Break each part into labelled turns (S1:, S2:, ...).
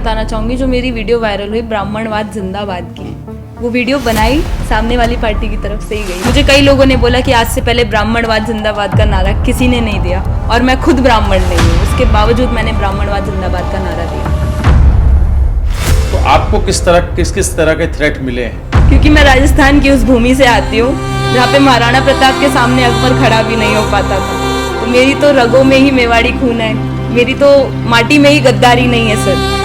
S1: बताना चाहूँगी, जो मेरी वीडियो वायरल हुई ब्राह्मणवाद जिंदाबाद की, वो वीडियो बनाई सामने वाली पार्टी की तरफ से ही गई। मुझे कई लोगों ने बोला कि आज से पहले ब्राह्मणवाद जिंदाबाद का नारा किसी ने नहीं दिया, और मैं खुद ब्राह्मण नहीं हूँ, उसके बावजूद मैंने ब्राह्मणवाद जिंदाबाद का नारा दिया।
S2: तो आपको किस तरह के थ्रेट मिले हैं?
S1: क्योंकि मैं राजस्थान की उस भूमि से आती हूँ जहाँ पे महाराणा प्रताप के सामने अकबर खड़ा भी नहीं हो पाता था। तो मेरी तो रगों में ही मेवाड़ी खून है, मेरी तो माटी में ही गद्दारी नहीं है सर।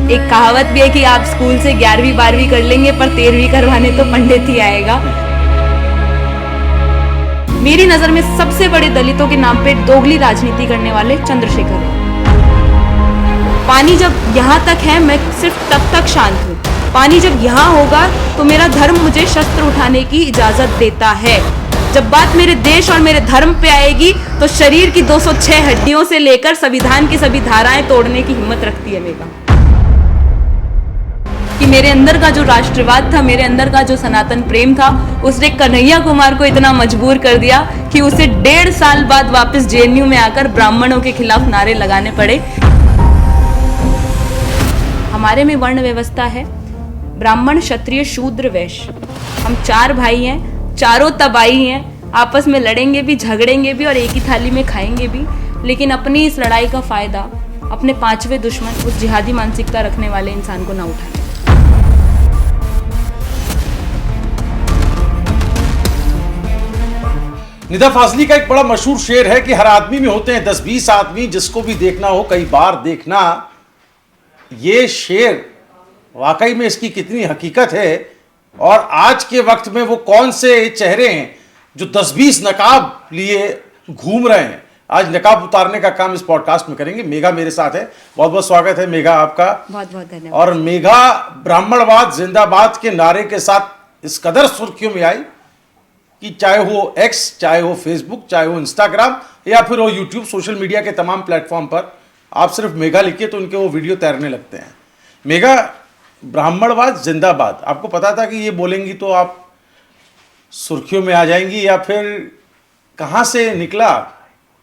S1: एक कहावत भी है कि आप स्कूल से 11वीं 12वीं कर लेंगे पर 13वीं करवाने तो पंडित ही आएगा। मेरी नजर में सबसे बड़े दलितों के नाम पे दोगली राजनीति करने वाले चंद्रशेखर है। पानी जब यहाँ तक है मैं सिर्फ तब तक शांत हूँ, पानी जब यहाँ होगा तो मेरा धर्म मुझे शस्त्र उठाने की इजाजत देता है। जब बात मेरे देश और मेरे धर्म पे आएगी तो शरीर की 206 हड्डियों से लेकर संविधान की सभी धाराएं तोड़ने की हिम्मत रखती है मेघा। कि मेरे अंदर का जो राष्ट्रवाद था, मेरे अंदर का जो सनातन प्रेम था, उसने कन्हैया कुमार को इतना मजबूर कर दिया कि उसे 1.5 साल बाद वापस जेएनयू में आकर ब्राह्मणों के खिलाफ नारे लगाने पड़े। हमारे में वर्ण व्यवस्था है, ब्राह्मण क्षत्रिय शूद्र वैश्य, हम 4 भाई हैं, चारों तबाही हैं, आपस में लड़ेंगे भी, झगड़ेंगे भी और एक ही थाली में खाएंगे भी, लेकिन अपनी इस लड़ाई का फायदा अपने 5वें दुश्मन, उस जिहादी मानसिकता रखने वाले इंसान को ना उठाएं।
S2: निदा फाजली का एक बड़ा मशहूर शेर है कि हर आदमी में होते हैं 10-20 आदमी, जिसको भी देखना हो कई बार देखना। ये शेर वाकई में इसकी कितनी हकीकत है, और आज के वक्त में वो कौन से चेहरे हैं जो 10-20 नकाब लिए घूम रहे हैं। आज नकाब उतारने का काम इस पॉडकास्ट में करेंगे। मेघा मेरे साथ है, बहुत बहुत स्वागत है मेघा आपका।
S1: बहुत बहुत धन्यवाद।
S2: और मेघा ब्राह्मणवाद जिंदाबाद के नारे के साथ इस कदर सुर्खियों में आई कि चाहे हो एक्स, चाहे हो फेसबुक, चाहे हो इंस्टाग्राम या फिर हो यूट्यूब, सोशल मीडिया के तमाम प्लेटफॉर्म पर आप सिर्फ मेघा लिखिए तो उनके वो वीडियो तैरने लगते हैं। मेघा, ब्राह्मणवाद जिंदाबाद, आपको पता था कि ये बोलेंगी तो आप सुर्खियों में आ जाएंगी, या फिर कहाँ से निकला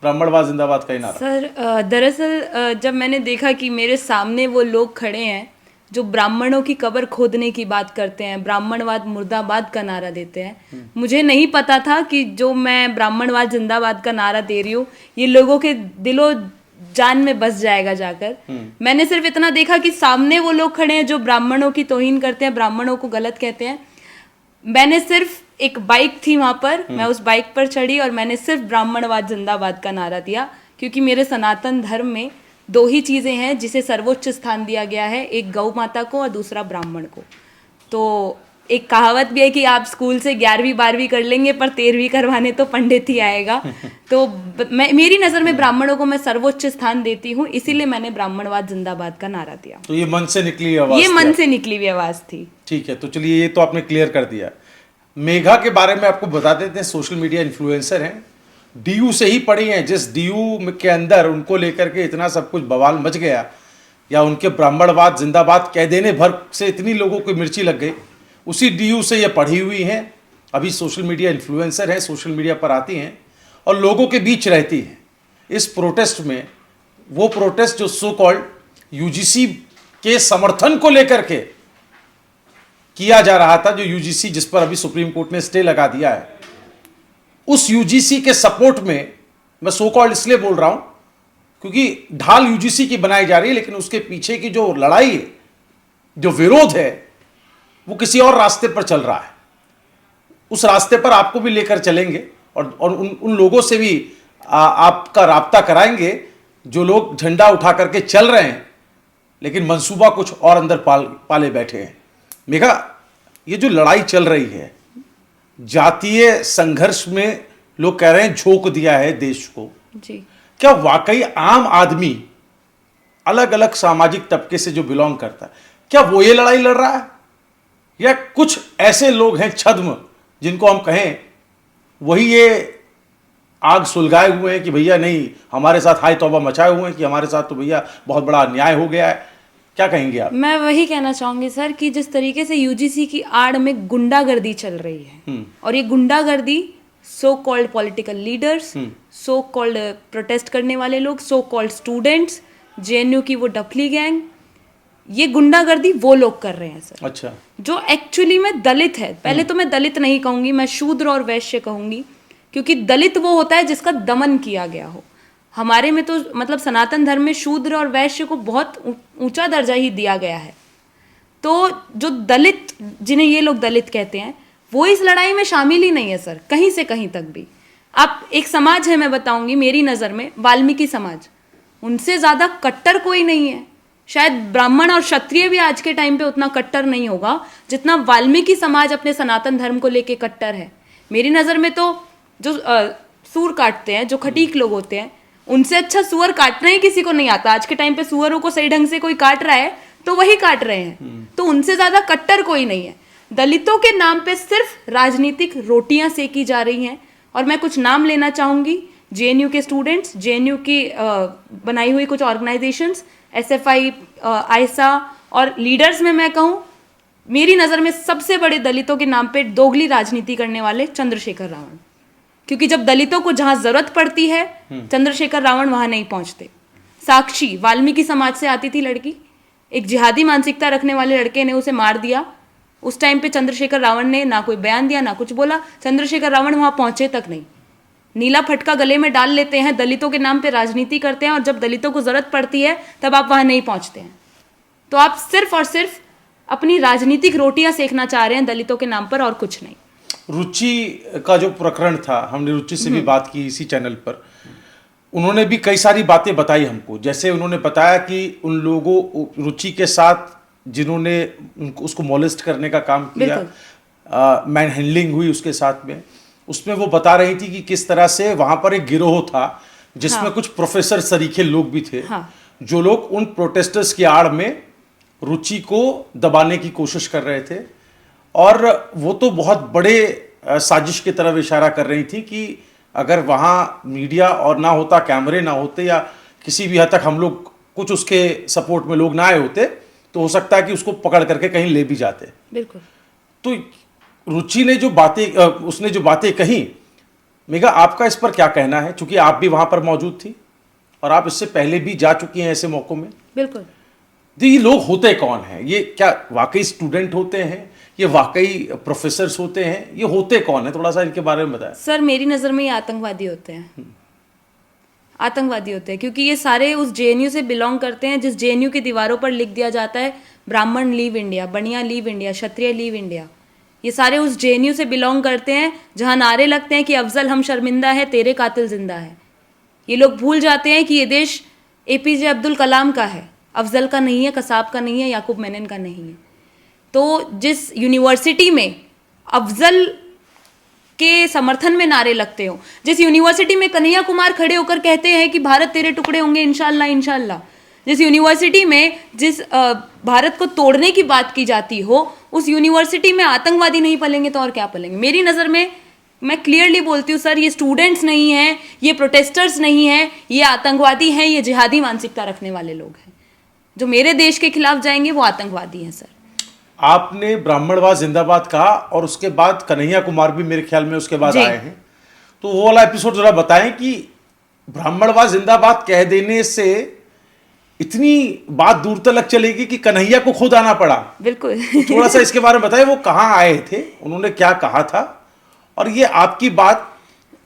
S2: ब्राह्मणवाद जिंदाबाद का नारा?
S1: सर दरअसल जब मैंने देखा कि मेरे सामने वो लोग खड़े हैं जो ब्राह्मणों की कब्र खोदने की बात करते हैं, ब्राह्मणवाद मुर्दाबाद का नारा देते हैं, मुझे नहीं पता था कि जो मैं ब्राह्मणवाद जिंदाबाद का नारा दे रही हूँ ये लोगों के दिलो जान में बस जाएगा जाकर। मैंने सिर्फ इतना देखा कि सामने वो लोग खड़े हैं जो ब्राह्मणों की तौहीन करते हैं, ब्राह्मणों को गलत कहते हैं। मैंने सिर्फ एक बाइक थी वहां पर, मैं उस बाइक पर चढ़ी और मैंने सिर्फ ब्राह्मणवाद जिंदाबाद का नारा दिया, क्योंकि मेरे सनातन धर्म में 2 ही चीजें हैं जिसे सर्वोच्च स्थान दिया गया है, एक गौ माता को और दूसरा ब्राह्मण को। तो एक कहावत भी है कि आप स्कूल से 11वीं 12वीं कर लेंगे पर 13वीं करवाने तो पंडित ही आएगा। तो मेरी नज़र में ब्राह्मणों को मैं सर्वोच्च स्थान देती हूँ, इसीलिए मैंने ब्राह्मणवाद जिंदाबाद का नारा दिया।
S2: तो ये मन से निकली आवाज?
S1: ये मन से निकली हुई आवाज थी।
S2: ठीक है, तो चलिए ये तो आपने क्लियर कर दिया। मेघा के बारे में आपको बता देते हैं, सोशल मीडिया इन्फ्लुएंसर हैं, डीयू से ही पढ़ी हैं। जिस डीयू के अंदर उनको लेकर के इतना सब कुछ बवाल मच गया, या उनके ब्राह्मणवाद जिंदाबाद कह देने भर से इतनी लोगों को मिर्ची लग गई, उसी डीयू से ये पढ़ी हुई हैं। अभी सोशल मीडिया इन्फ्लुएंसर हैं, सोशल मीडिया पर आती हैं और लोगों के बीच रहती हैं। इस प्रोटेस्ट में, वो प्रोटेस्ट जो सो कॉल्ड यूजीसी के समर्थन को लेकर के किया जा रहा था, जो यूजीसी जिस पर अभी सुप्रीम कोर्ट ने स्टे लगा दिया है, उस यूजीसी के सपोर्ट में मैं सो कॉल्ड इसलिए बोल रहा हूं क्योंकि ढाल यूजीसी की बनाई जा रही है, लेकिन उसके पीछे की जो लड़ाई है, जो विरोध है, वो किसी और रास्ते पर चल रहा है। उस रास्ते पर आपको भी लेकर चलेंगे और उन लोगों से भी आपका राब्ता कराएंगे जो लोग झंडा उठा करके चल रहे हैं, लेकिन मंसूबा कुछ और अंदर पाले बैठे हैं। मेघा, ये जो लड़ाई चल रही है, जातीय संघर्ष में लोग कह रहे हैं झोंक दिया है देश को
S1: जी।
S2: क्या वाकई आम आदमी, अलग अलग सामाजिक तबके से जो बिलोंग करता है, क्या वो ये लड़ाई लड़ रहा है, या कुछ ऐसे लोग हैं छद्म जिनको हम कहें वही ये आग सुलगाए हुए हैं कि भैया नहीं, हमारे साथ हाय तौबा मचाए हुए हैं कि हमारे साथ तो भैया बहुत बड़ा अन्याय हो गया है? क्या कहेंगे आप?
S1: मैं वही कहना चाहूंगी सर कि जिस तरीके से यूजीसी की आड़ में गुंडागर्दी चल रही है, और ये गुंडागर्दी so called political leaders, so called protest करने वाले लोग, सो कॉल्ड स्टूडेंट्स, जेएनयू की वो डफली गैंग, ये गुंडागर्दी वो लोग कर रहे हैं सर।
S2: अच्छा।
S1: जो एक्चुअली में दलित है, पहले तो मैं दलित नहीं कहूंगी, मैं शूद्र और वैश्य कहूंगी, क्योंकि दलित वो होता है जिसका दमन किया गया हो। हमारे में तो मतलब सनातन धर्म में शूद्र और वैश्य को बहुत ऊंचा दर्जा ही दिया गया है। तो जो दलित, जिन्हें ये लोग दलित कहते हैं, वो इस लड़ाई में शामिल ही नहीं है सर, कहीं से कहीं तक भी। आप एक समाज है, मैं बताऊंगी मेरी नज़र में, वाल्मीकि समाज, उनसे ज़्यादा कट्टर कोई नहीं है। शायद ब्राह्मण और क्षत्रिय भी आज के टाइम पे उतना कट्टर नहीं होगा जितना वाल्मीकि समाज अपने सनातन धर्म को लेके कट्टर है। मेरी नज़र में तो जो सूर काटते हैं, जो खटीक लोग होते हैं, उनसे अच्छा सुअर काटना ही किसी को नहीं आता। आज के टाइम पे सुअरों को सही ढंग से कोई काट रहा है तो वही काट रहे हैं, तो उनसे ज्यादा कट्टर कोई नहीं है। दलितों के नाम पे सिर्फ राजनीतिक रोटियां सेकी जा रही हैं। और मैं कुछ नाम लेना चाहूंगी, जेएनयू के स्टूडेंट्स, जेएनयू की बनाई हुई कुछ ऑर्गेनाइजेशंस, एसएफआई, आयसा, और लीडर्स में मैं कहूँ, मेरी नज़र में सबसे बड़े दलितों के नाम पे दोगली राजनीति करने वाले चंद्रशेखर रावण। क्योंकि जब दलितों को जहां जरूरत पड़ती है, चंद्रशेखर रावण वहां नहीं पहुंचते। साक्षी, वाल्मीकि समाज से आती थी लड़की, एक जिहादी मानसिकता रखने वाले लड़के ने उसे मार दिया। उस टाइम पे चंद्रशेखर रावण ने ना कोई बयान दिया, ना कुछ बोला। चंद्रशेखर रावण वहां पहुंचे तक नहीं। नीला फटका गले में डाल लेते हैं, दलितों के नाम पे राजनीति करते हैं, और जब दलितों को जरूरत पड़ती है तब आप वहां नहीं पहुंचते हैं। तो आप सिर्फ और सिर्फ अपनी राजनीतिक रोटियां सेकना चाह रहे हैं दलितों के नाम पर, और कुछ नहीं।
S2: रुचि का जो प्रकरण था, हमने रुचि से भी बात की इसी चैनल पर। उन्होंने भी कई सारी बातें बताई हमको। जैसे उन्होंने बताया कि उन लोगों, रुचि के साथ जिन्होंने उसको मोलेस्ट करने का काम किया, मैन हैंडलिंग हुई उसके साथ में, उसमें वो बता रही थी कि किस तरह से वहां पर एक गिरोह था जिसमें कुछ प्रोफेसर सरीखे लोग भी थे, जो लोग उन प्रोटेस्टर्स की आड़ में रुचि को दबाने की कोशिश कर रहे थे। और वो तो बहुत बड़े साजिश की तरफ इशारा कर रही थी कि अगर वहाँ मीडिया और ना होता, कैमरे ना होते, या किसी भी हद तक हम लोग कुछ उसके सपोर्ट में लोग ना आए होते, तो हो सकता है कि उसको पकड़ करके कहीं ले भी जाते।
S1: बिल्कुल।
S2: तो रुचि ने जो बातें, उसने जो बातें कही, मेघा आपका इस पर क्या कहना है? चूंकि आप भी वहाँ पर मौजूद थी और आप इससे पहले भी जा चुकी हैं ऐसे मौक़ों में।
S1: बिल्कुल।
S2: तो ये लोग होते कौन हैं? ये क्या वाकई स्टूडेंट होते हैं? ये वाकई प्रोफेसर्स होते हैं? ये होते कौन है? थोड़ा सा इनके बारे में बताएं।
S1: सर, मेरी नज़र में ये आतंकवादी होते हैं। आतंकवादी होते हैं क्योंकि ये सारे उस जेएनयू से बिलोंग करते हैं जिस जेएनयू की दीवारों पर लिख दिया जाता है ब्राह्मण लीव इंडिया, बनिया लीव इंडिया, क्षत्रिय लीव इंडिया। ये सारे उस जेएनयू से बिलोंग करते हैं जहां नारे लगते हैं कि अफजल हम शर्मिंदा है, तेरे कातिल जिंदा है। ये लोग भूल जाते हैं कि ये देश एपीजे अब्दुल कलाम का है, अफजल का नहीं है, कसाब का नहीं है, याकूब मेनन का नहीं है। तो जिस यूनिवर्सिटी में अफजल के समर्थन में नारे लगते हो, जिस यूनिवर्सिटी में कन्हैया कुमार खड़े होकर कहते हैं कि भारत तेरे टुकड़े होंगे इंशाल्लाह इंशाल्लाह, जिस यूनिवर्सिटी में जिस भारत को तोड़ने की बात की जाती हो, उस यूनिवर्सिटी में आतंकवादी नहीं पलेंगे तो और क्या पलेंगे? मेरी नज़र में, मैं क्लियरली बोलती हूँ सर, ये स्टूडेंट्स नहीं हैं, ये प्रोटेस्टर्स नहीं हैं, ये आतंकवादी हैं, ये जिहादी मानसिकता रखने वाले लोग हैं। जो मेरे देश के खिलाफ जाएंगे वो आतंकवादी हैं सर।
S2: आपने ब्राह्मणवाद जिंदाबाद कहा और उसके बाद कन्हैया कुमार भी मेरे ख्याल में उसके बाद आए हैं, तो वो वाला एपिसोड जरा बताएं कि ब्राह्मणवाद जिंदाबाद कह देने से इतनी बात दूर तक चलेगी कि कन्हैया को खुद आना पड़ा।
S1: बिल्कुल।
S2: तो थोड़ा सा इसके बारे में बताएं, वो कहाँ आए थे, उन्होंने क्या कहा था, और ये आपकी बात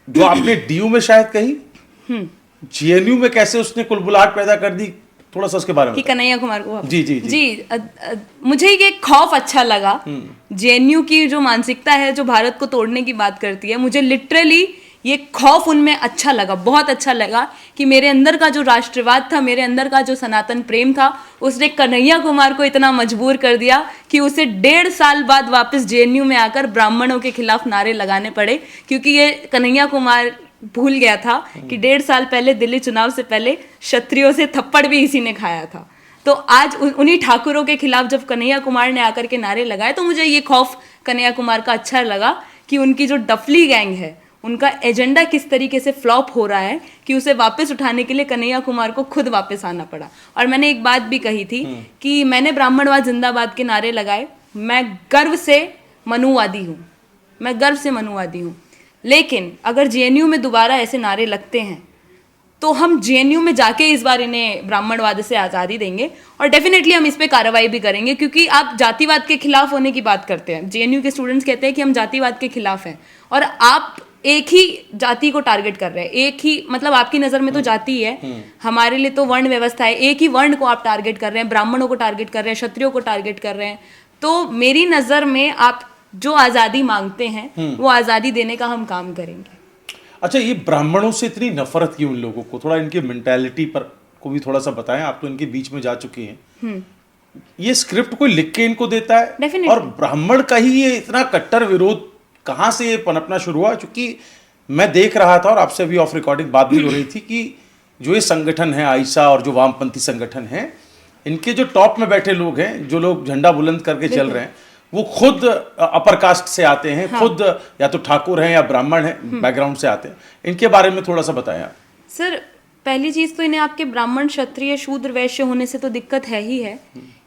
S2: जो आपने डीयू में शायद कही, जेएनयू में कैसे उसने कुलबुलाहट पैदा कर दी, थोड़ा सा उसके बारे में।
S1: कि कन्हैया कुमार को
S2: जी जी जी,
S1: मुझे ये खौफ अच्छा लगा। जेएनयू की जो मानसिकता है जो भारत को तोड़ने की बात करती है, मुझे लिटरली ये खौफ उनमें अच्छा लगा, बहुत अच्छा लगा कि मेरे अंदर का जो राष्ट्रवाद था, मेरे अंदर का जो सनातन प्रेम था, उसने कन्हैया कुमार को इतना मजबूर कर दिया कि उसे 1.5 साल बाद वापस जेएनयू में आकर ब्राह्मणों के खिलाफ नारे लगाने पड़े। क्योंकि ये कन्हैया कुमार भूल गया था कि 1.5 साल पहले दिल्ली चुनाव से पहले क्षत्रियों से थप्पड़ भी इसी ने खाया था। तो आज उन्हीं ठाकुरों के खिलाफ जब कन्हैया कुमार ने आकर के नारे लगाए, तो मुझे ये खौफ कन्हैया कुमार का अच्छा लगा कि उनकी जो डफली गैंग है, उनका एजेंडा किस तरीके से फ्लॉप हो रहा है कि उसे वापस उठाने के लिए कन्हैया कुमार को खुद वापस आना पड़ा। और मैंने एक बात भी कही थी कि मैंने ब्राह्मणवाद जिंदाबाद के नारे लगाए, मैं गर्व से मनुवादी हूँ, मैं गर्व से मनुवादी हूँ। लेकिन अगर जेएनयू में दोबारा ऐसे नारे लगते हैं तो हम जेएनयू में जाके इस बार इन्हें ब्राह्मणवाद से आज़ादी देंगे और डेफिनेटली हम इस पे कार्रवाई भी करेंगे, क्योंकि आप जातिवाद के खिलाफ होने की बात करते हैं। जेएनयू के स्टूडेंट्स कहते हैं कि हम जातिवाद के खिलाफ हैं और आप एक ही जाति को टारगेट कर रहे हैं। एक ही मतलब आपकी नज़र में तो जाति है, हमारे लिए तो वर्ण व्यवस्था है। एक ही वर्ण को आप टारगेट कर रहे हैं, ब्राह्मणों को टारगेट कर रहे हैं, क्षत्रियों को टारगेट कर रहे हैं। तो मेरी नज़र में आप जो आज़ादी मांगते हैं वो आज़ादी देने का हम काम करेंगे।
S2: अच्छा, ये ब्राह्मणों से इतनी नफरत क्यों उन लोगों को? थोड़ा इनकी मेंटालिटी पर को भी थोड़ा सा बताएं। आप तो इनके बीच में जा चुके हैं। ये स्क्रिप्ट कोई लिख के इनको देता है?
S1: Definitely.
S2: और ब्राह्मण का ही ये इतना कट्टर विरोध कहाँ से ये पनपना शुरू हुआ? क्योंकि मैं देख रहा था और आपसे अभी ऑफ रिकॉर्डिंग बात भी हो रही थी कि जो ये संगठन है आइसा और जो वामपंथी संगठन है, इनके जो टॉप में बैठे लोग हैं, जो लोग झंडा बुलंद करके चल रहे हैं, वो खुद अपर कास्ट से आते हैं। हाँ। खुद या तो ठाकुर हैं या ब्राह्मण हैं बैकग्राउंड से आते हैं। इनके बारे में थोड़ा सा बताएं आप।
S1: सर, पहली चीज तो इन्हें आपके ब्राह्मण, क्षत्रिय, शूद्र, वैश्य होने से तो दिक्कत है ही है।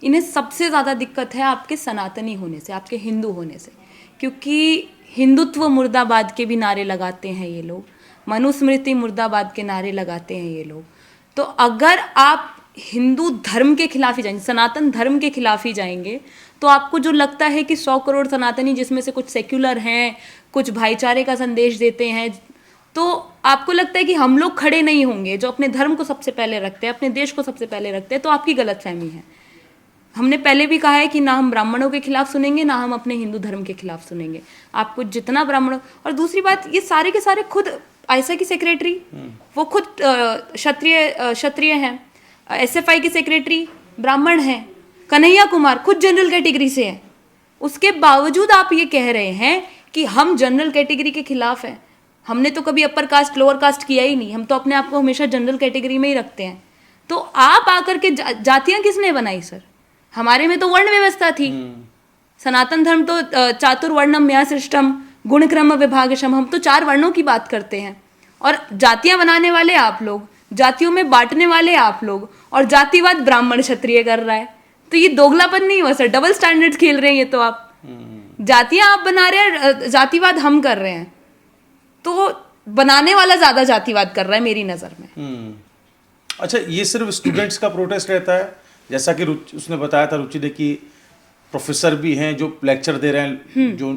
S1: इन्हें सबसे ज्यादा दिक्कत है आपके सनातनी होने से, आपके हिंदू होने से, क्योंकि हिंदुत्व मुर्दाबाद के भी नारे लगाते हैं ये लोग, मनुस्मृति मुर्दाबाद के नारे लगाते हैं ये लोग। तो अगर आप हिंदू धर्म के खिलाफ ही जाएंगे, सनातन धर्म के खिलाफ ही जाएंगे, तो आपको जो लगता है कि 100 करोड़ सनातनी जिसमें से कुछ सेक्युलर हैं, कुछ भाईचारे का संदेश देते हैं, तो आपको लगता है कि हम लोग खड़े नहीं होंगे जो अपने धर्म को सबसे पहले रखते हैं, अपने देश को सबसे पहले रखते हैं, तो आपकी गलतफहमी है। हमने पहले भी कहा है कि ना हम ब्राह्मणों के खिलाफ सुनेंगे, ना हम अपने हिंदू धर्म के खिलाफ सुनेंगे। आपको जितना ब्राह्मणों, और दूसरी बात, ये सारे के सारे खुद आइसा की सेक्रेटरी, वो खुद क्षत्रिय हैं, एसएफआई की सेक्रेटरी ब्राह्मण हैं, कन्हैया कुमार खुद जनरल कैटेगरी से हैं। उसके बावजूद आप ये कह रहे हैं कि हम जनरल कैटेगरी के खिलाफ हैं। हमने तो कभी अपर कास्ट लोअर कास्ट किया ही नहीं, हम तो अपने आप को हमेशा जनरल कैटेगरी में ही रखते हैं। तो आप आकर के जातियां किसने बनाई सर? हमारे में तो वर्ण व्यवस्था थी। सनातन धर्म तो चातुर्वर्णम मया सृष्टम गुणक्रम विभागशम, हम तो 4 वर्णों की बात करते हैं। और जातियां बनाने वाले आप लोग, जातियों में बांटने वाले आप लोग, और जातिवाद ब्राह्मण क्षत्रिय कर रहा है। तो ये दोगलापन नहीं हुआ सर, डबल स्टैंडर्ड्स खेल रहे हैं ये तो आप। जातियां आप बना रहे हैं, जातिवाद हम कर रहे हैं। तो बनाने वाला ज्यादा जातिवाद कर रहा है मेरी नजर में।
S2: अच्छा, ये सिर्फ स्टूडेंट्स का प्रोटेस्ट रहता है? जैसा कि उसने बताया था रुचि ने कि प्रोफेसर भी हैं जो लेक्चर दे रहे हैं, जो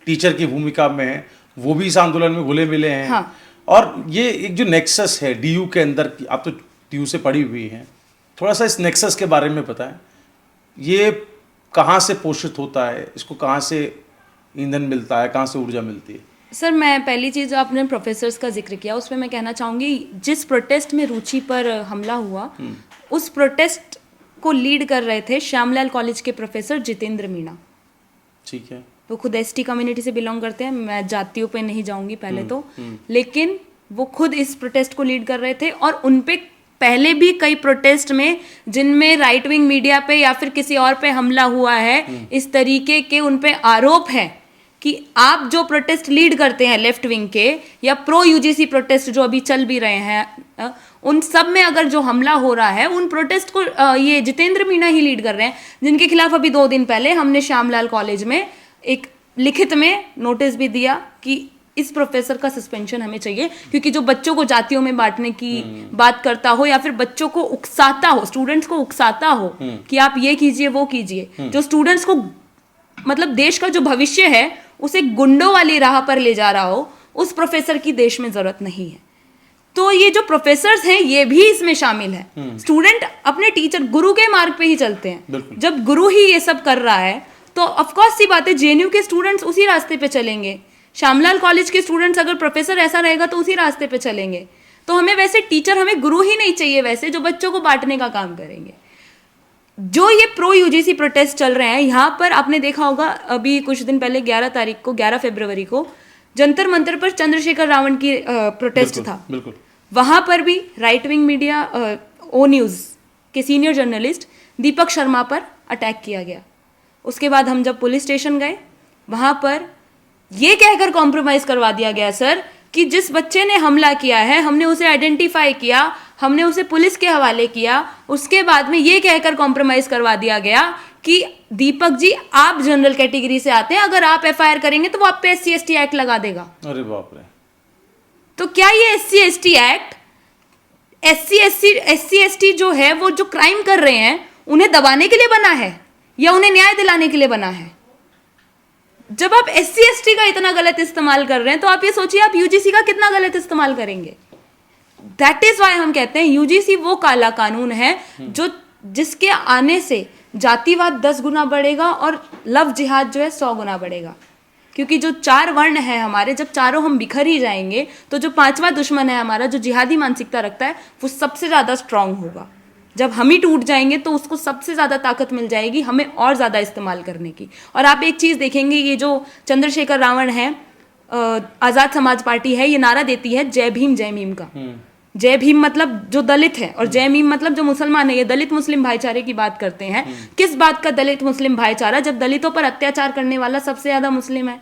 S2: टीचर की भूमिका में हैं, वो भी इस आंदोलन में घुले मिले हैं। हाँ। और ये एक जो नेक्सस है डीयू के अंदर, आप तो डीयू से पढ़ी हुई हैं, थोड़ा सा इस नेक्सस के बारे में बताएं। ये कहाँ से पोषित होता है, इसको कहाँ से ईंधन मिलता है, कहाँ से ऊर्जा मिलती है?
S1: सर, मैं पहली चीज़ आपने प्रोफेसर्स का जिक्र किया, उसमें मैं कहना चाहूँगी जिस प्रोटेस्ट में रुचि पर हमला हुआ, उस प्रोटेस्ट को लीड कर रहे थे श्यामलाल कॉलेज के प्रोफेसर जितेंद्र मीणा।
S2: ठीक है।
S1: वो खुद एसटी कम्युनिटी से बिलोंग करते हैं, मैं जातियों पे नहीं जाऊंगी पहले तो, लेकिन वो खुद इस प्रोटेस्ट को लीड कर रहे थे। और उनपे पहले भी कई प्रोटेस्ट में जिनमें राइट विंग मीडिया पे या फिर किसी और पे हमला हुआ है, इस तरीके के उन पे आरोप है कि आप जो प्रोटेस्ट लीड करते हैं लेफ्ट विंग के या प्रो यूजीसी प्रोटेस्ट जो अभी चल भी रहे हैं, उन सब में अगर जो हमला हो रहा है, उन प्रोटेस्ट को ये जितेंद्र मीणा ही लीड कर रहे हैं, जिनके खिलाफ अभी 2 दिन पहले हमने श्यामलाल कॉलेज में एक लिखित में नोटिस भी दिया कि इस प्रोफेसर का सस्पेंशन हमें चाहिए, क्योंकि जो बच्चों को जातियों में बांटने की बात करता हो या फिर बच्चों को उकसाता हो, स्टूडेंट्स को उकसाता हो कि आप ये कीजिए वो कीजिए, जो स्टूडेंट्स को मतलब देश का जो भविष्य है उसे गुंडों वाली राह पर ले जा रहा हो, उस प्रोफेसर की देश में जरूरत नहीं है। तो ये जो प्रोफेसर्स हैं ये भी इसमें शामिल है। स्टूडेंट अपने टीचर गुरु के मार्ग पे ही चलते हैं। जब गुरु ही ये सब कर रहा है तो ऑफकोर्स सी बात है जेएनयू के स्टूडेंट्स उसी रास्ते पे चलेंगे, श्यामलाल कॉलेज के स्टूडेंट्स अगर प्रोफेसर ऐसा रहेगा तो उसी रास्ते पे चलेंगे। तो हमें वैसे टीचर, हमें गुरु ही नहीं चाहिए वैसे जो बच्चों को बांटने का काम करेंगे। जो ये प्रो यूजीसी प्रोटेस्ट चल रहे हैं, यहाँ पर आपने देखा होगा अभी कुछ दिन पहले 11 फरवरी को जंतर मंतर पर चंद्रशेखर रावण की प्रोटेस्ट था।
S2: बिल्कुल।
S1: वहां पर भी राइट विंग मीडिया ओ न्यूज़ के सीनियर जर्नलिस्ट दीपक शर्मा पर अटैक किया गया। उसके बाद हम जब पुलिस स्टेशन गए, वहां पर ये कहकर कॉम्प्रोमाइज करवा दिया गया सर कि जिस बच्चे ने हमला किया है हमने उसे आइडेंटिफाई किया, हमने उसे पुलिस के हवाले किया। उसके बाद में ये कहकर कॉम्प्रोमाइज करवा दिया गया कि दीपक जी आप जनरल कैटेगरी से आते हैं, अगर आप एफआईआर करेंगे तो वो आप पे SC ST एक्ट लगा देगा।
S2: अरे बाप रे।
S1: तो क्या ये SC ST act SC ST जो है वो जो क्राइम कर रहे हैं उन्हें दबाने के लिए बना है या उन्हें न्याय दिलाने के लिए बना है? जब आप SC ST का इतना गलत इस्तेमाल कर रहे हैं तो आप ये सोचिए आप UGC का कितना गलत इस्तेमाल करेंगे। दैट इज वाई हम कहते हैं UGC वो काला कानून है जो जिसके आने से जातिवाद 10 गुना बढ़ेगा और लव जिहाद जो है 100 गुना बढ़ेगा। क्योंकि जो 4 वर्ण है हमारे, जब चारों हम बिखर ही जाएंगे तो जो 5वां दुश्मन है हमारा, जो जिहादी मानसिकता रखता है, वो सबसे ज़्यादा स्ट्रांग होगा। जब हम ही टूट जाएंगे तो उसको सबसे ज़्यादा ताकत मिल जाएगी हमें और ज़्यादा इस्तेमाल करने की। और आप एक चीज़ देखेंगे, ये जो चंद्रशेखर रावण है, आज़ाद समाज पार्टी है, ये नारा देती है जय भीम का। जय भीम मतलब जो दलित है और जय भीम मतलब जो मुसलमान है। ये दलित मुस्लिम भाईचारे की बात करते हैं। किस बात का दलित मुस्लिम भाईचारा, जब दलितों पर अत्याचार करने वाला सबसे ज्यादा मुस्लिम है।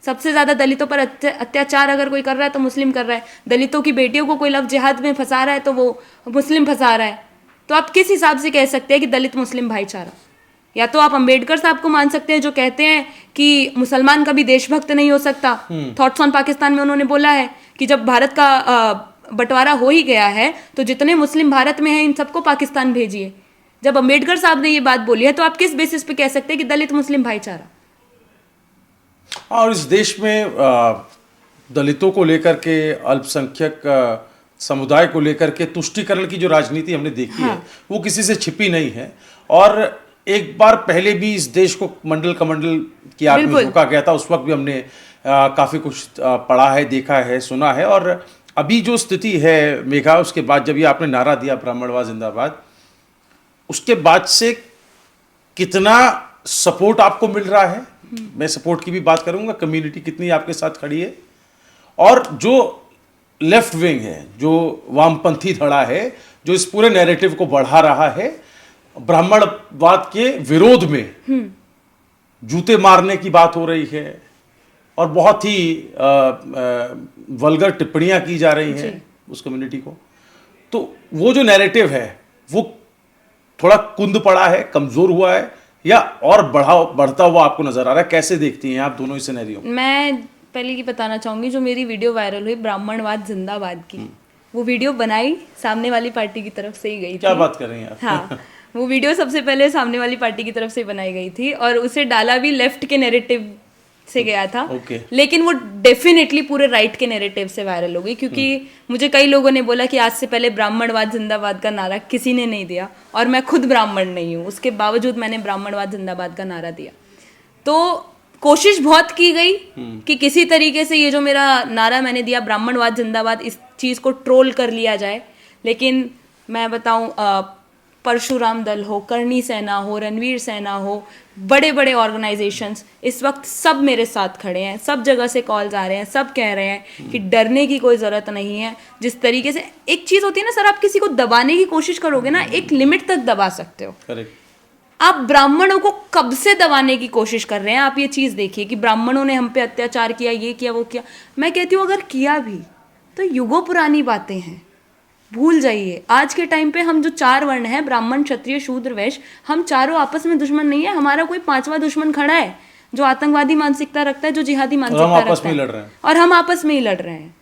S1: सबसे ज्यादा दलितों पर अत्याचार अगर कोई कर रहा है तो मुस्लिम कर रहा है। दलितों की बेटियों को कोई लव जिहाद में फंसा रहा है तो वो मुस्लिम फंसा रहा है। तो आप किस हिसाब से कह सकते हैं कि दलित मुस्लिम भाईचारा? या तो आप अंबेडकर साहब को मान सकते हैं जो कहते हैं कि मुसलमान कभी देशभक्त नहीं हो सकता। थॉट्स ऑन पाकिस्तान में उन्होंने बोला है कि जब भारत का बंटवारा हो ही गया है तो जितने मुस्लिम भारत में हैं इन सबको पाकिस्तान भेजिए। जब अंबेडकर साहब ने ये बात बोली है तो आप किस बेसिस पे कह सकते हैं कि दलित मुस्लिम भाईचारा?
S2: और इस देश में दलितों को लेकर के, अल्पसंख्यक समुदाय को लेकर के तुष्टीकरण की जो राजनीति हमने देखी है वो किसी से छिपी नहीं है। और एक बार पहले भी इस देश को मंडल कमंडल की आग में झोंका गया था, उस वक्त भी हमने काफी कुछ पढ़ा है, देखा है, सुना है। और अभी जो स्थिति है मेघा, उसके बाद जब ये आपने नारा दिया ब्राह्मणवाद जिंदाबाद, उसके बाद से कितना सपोर्ट आपको मिल रहा है? मैं सपोर्ट की भी बात करूंगा, कम्युनिटी कितनी आपके साथ खड़ी है, और जो लेफ्ट विंग है, जो वामपंथी धड़ा है, जो इस पूरे नैरेटिव को बढ़ा रहा है ब्राह्मणवाद के विरोध में, जूते मारने की बात हो रही है और बहुत ही वल्गर टिप्पणियां की जा रही हैं उस कम्युनिटी को। तो वो जो नैरेटिव है वो थोड़ा कुंद पड़ा है, कमजोर हुआ है, या और बढ़ता हुआ आपको नजर आ रहा है? कैसे देखती हैं आप दोनों ही सिनेरियो?
S1: मैं पहले ये बताना चाहूंगी, जो मेरी वीडियो वायरल हुई ब्राह्मणवाद जिंदाबाद की, वो वीडियो बनाई सामने वाली पार्टी की तरफ से ही गई थी।
S2: क्या बात कर रही हैं आप?
S1: हाँ, वो वीडियो सबसे पहले सामने वाली पार्टी की तरफ से बनाई गई थी और उसे डाला भी लेफ्ट के नैरेटिव से गया था। लेकिन वो डेफिनेटली पूरे राइट के नैरेटिव से वायरल हो गई, क्योंकि मुझे कई लोगों ने बोला कि आज से पहले ब्राह्मणवाद जिंदाबाद का नारा किसी ने नहीं दिया, और मैं खुद ब्राह्मण नहीं हूँ, उसके बावजूद मैंने ब्राह्मणवाद जिंदाबाद का नारा दिया। तो कोशिश बहुत की गई कि किसी तरीके से ये जो मेरा नारा मैंने दिया ब्राह्मणवाद जिंदाबाद, इस चीज़ को ट्रोल कर लिया जाए। लेकिन मैं बताऊं, परशुराम दल हो, करणी सेना हो, रणवीर सेना हो, बड़े बड़े ऑर्गेनाइजेशंस इस वक्त सब मेरे साथ खड़े हैं। सब जगह से कॉल्स आ रहे हैं, सब कह रहे हैं कि डरने की कोई ज़रूरत नहीं है। जिस तरीके से एक चीज़ होती है ना सर, आप किसी को दबाने की कोशिश करोगे ना, एक लिमिट तक दबा सकते हो। आप ब्राह्मणों को कब से दबाने की कोशिश कर रहे हैं? आप ये चीज़ देखिए कि ब्राह्मणों ने हम पे अत्याचार किया, ये किया, वो किया। मैं कहती हूँ अगर किया भी तो युगों पुरानी बातें हैं, भूल जाइए। आज के टाइम पे हम जो 4 वर्ण हैं, ब्राह्मण, क्षत्रिय, शूद्र, वैश्य, हम चारों आपस में दुश्मन नहीं है। हमारा कोई 5वां दुश्मन खड़ा है जो आतंकवादी मानसिकता रखता है, जो जिहादी मानसिकता रखता है, और हम आपस में ही लड़ रहे हैं।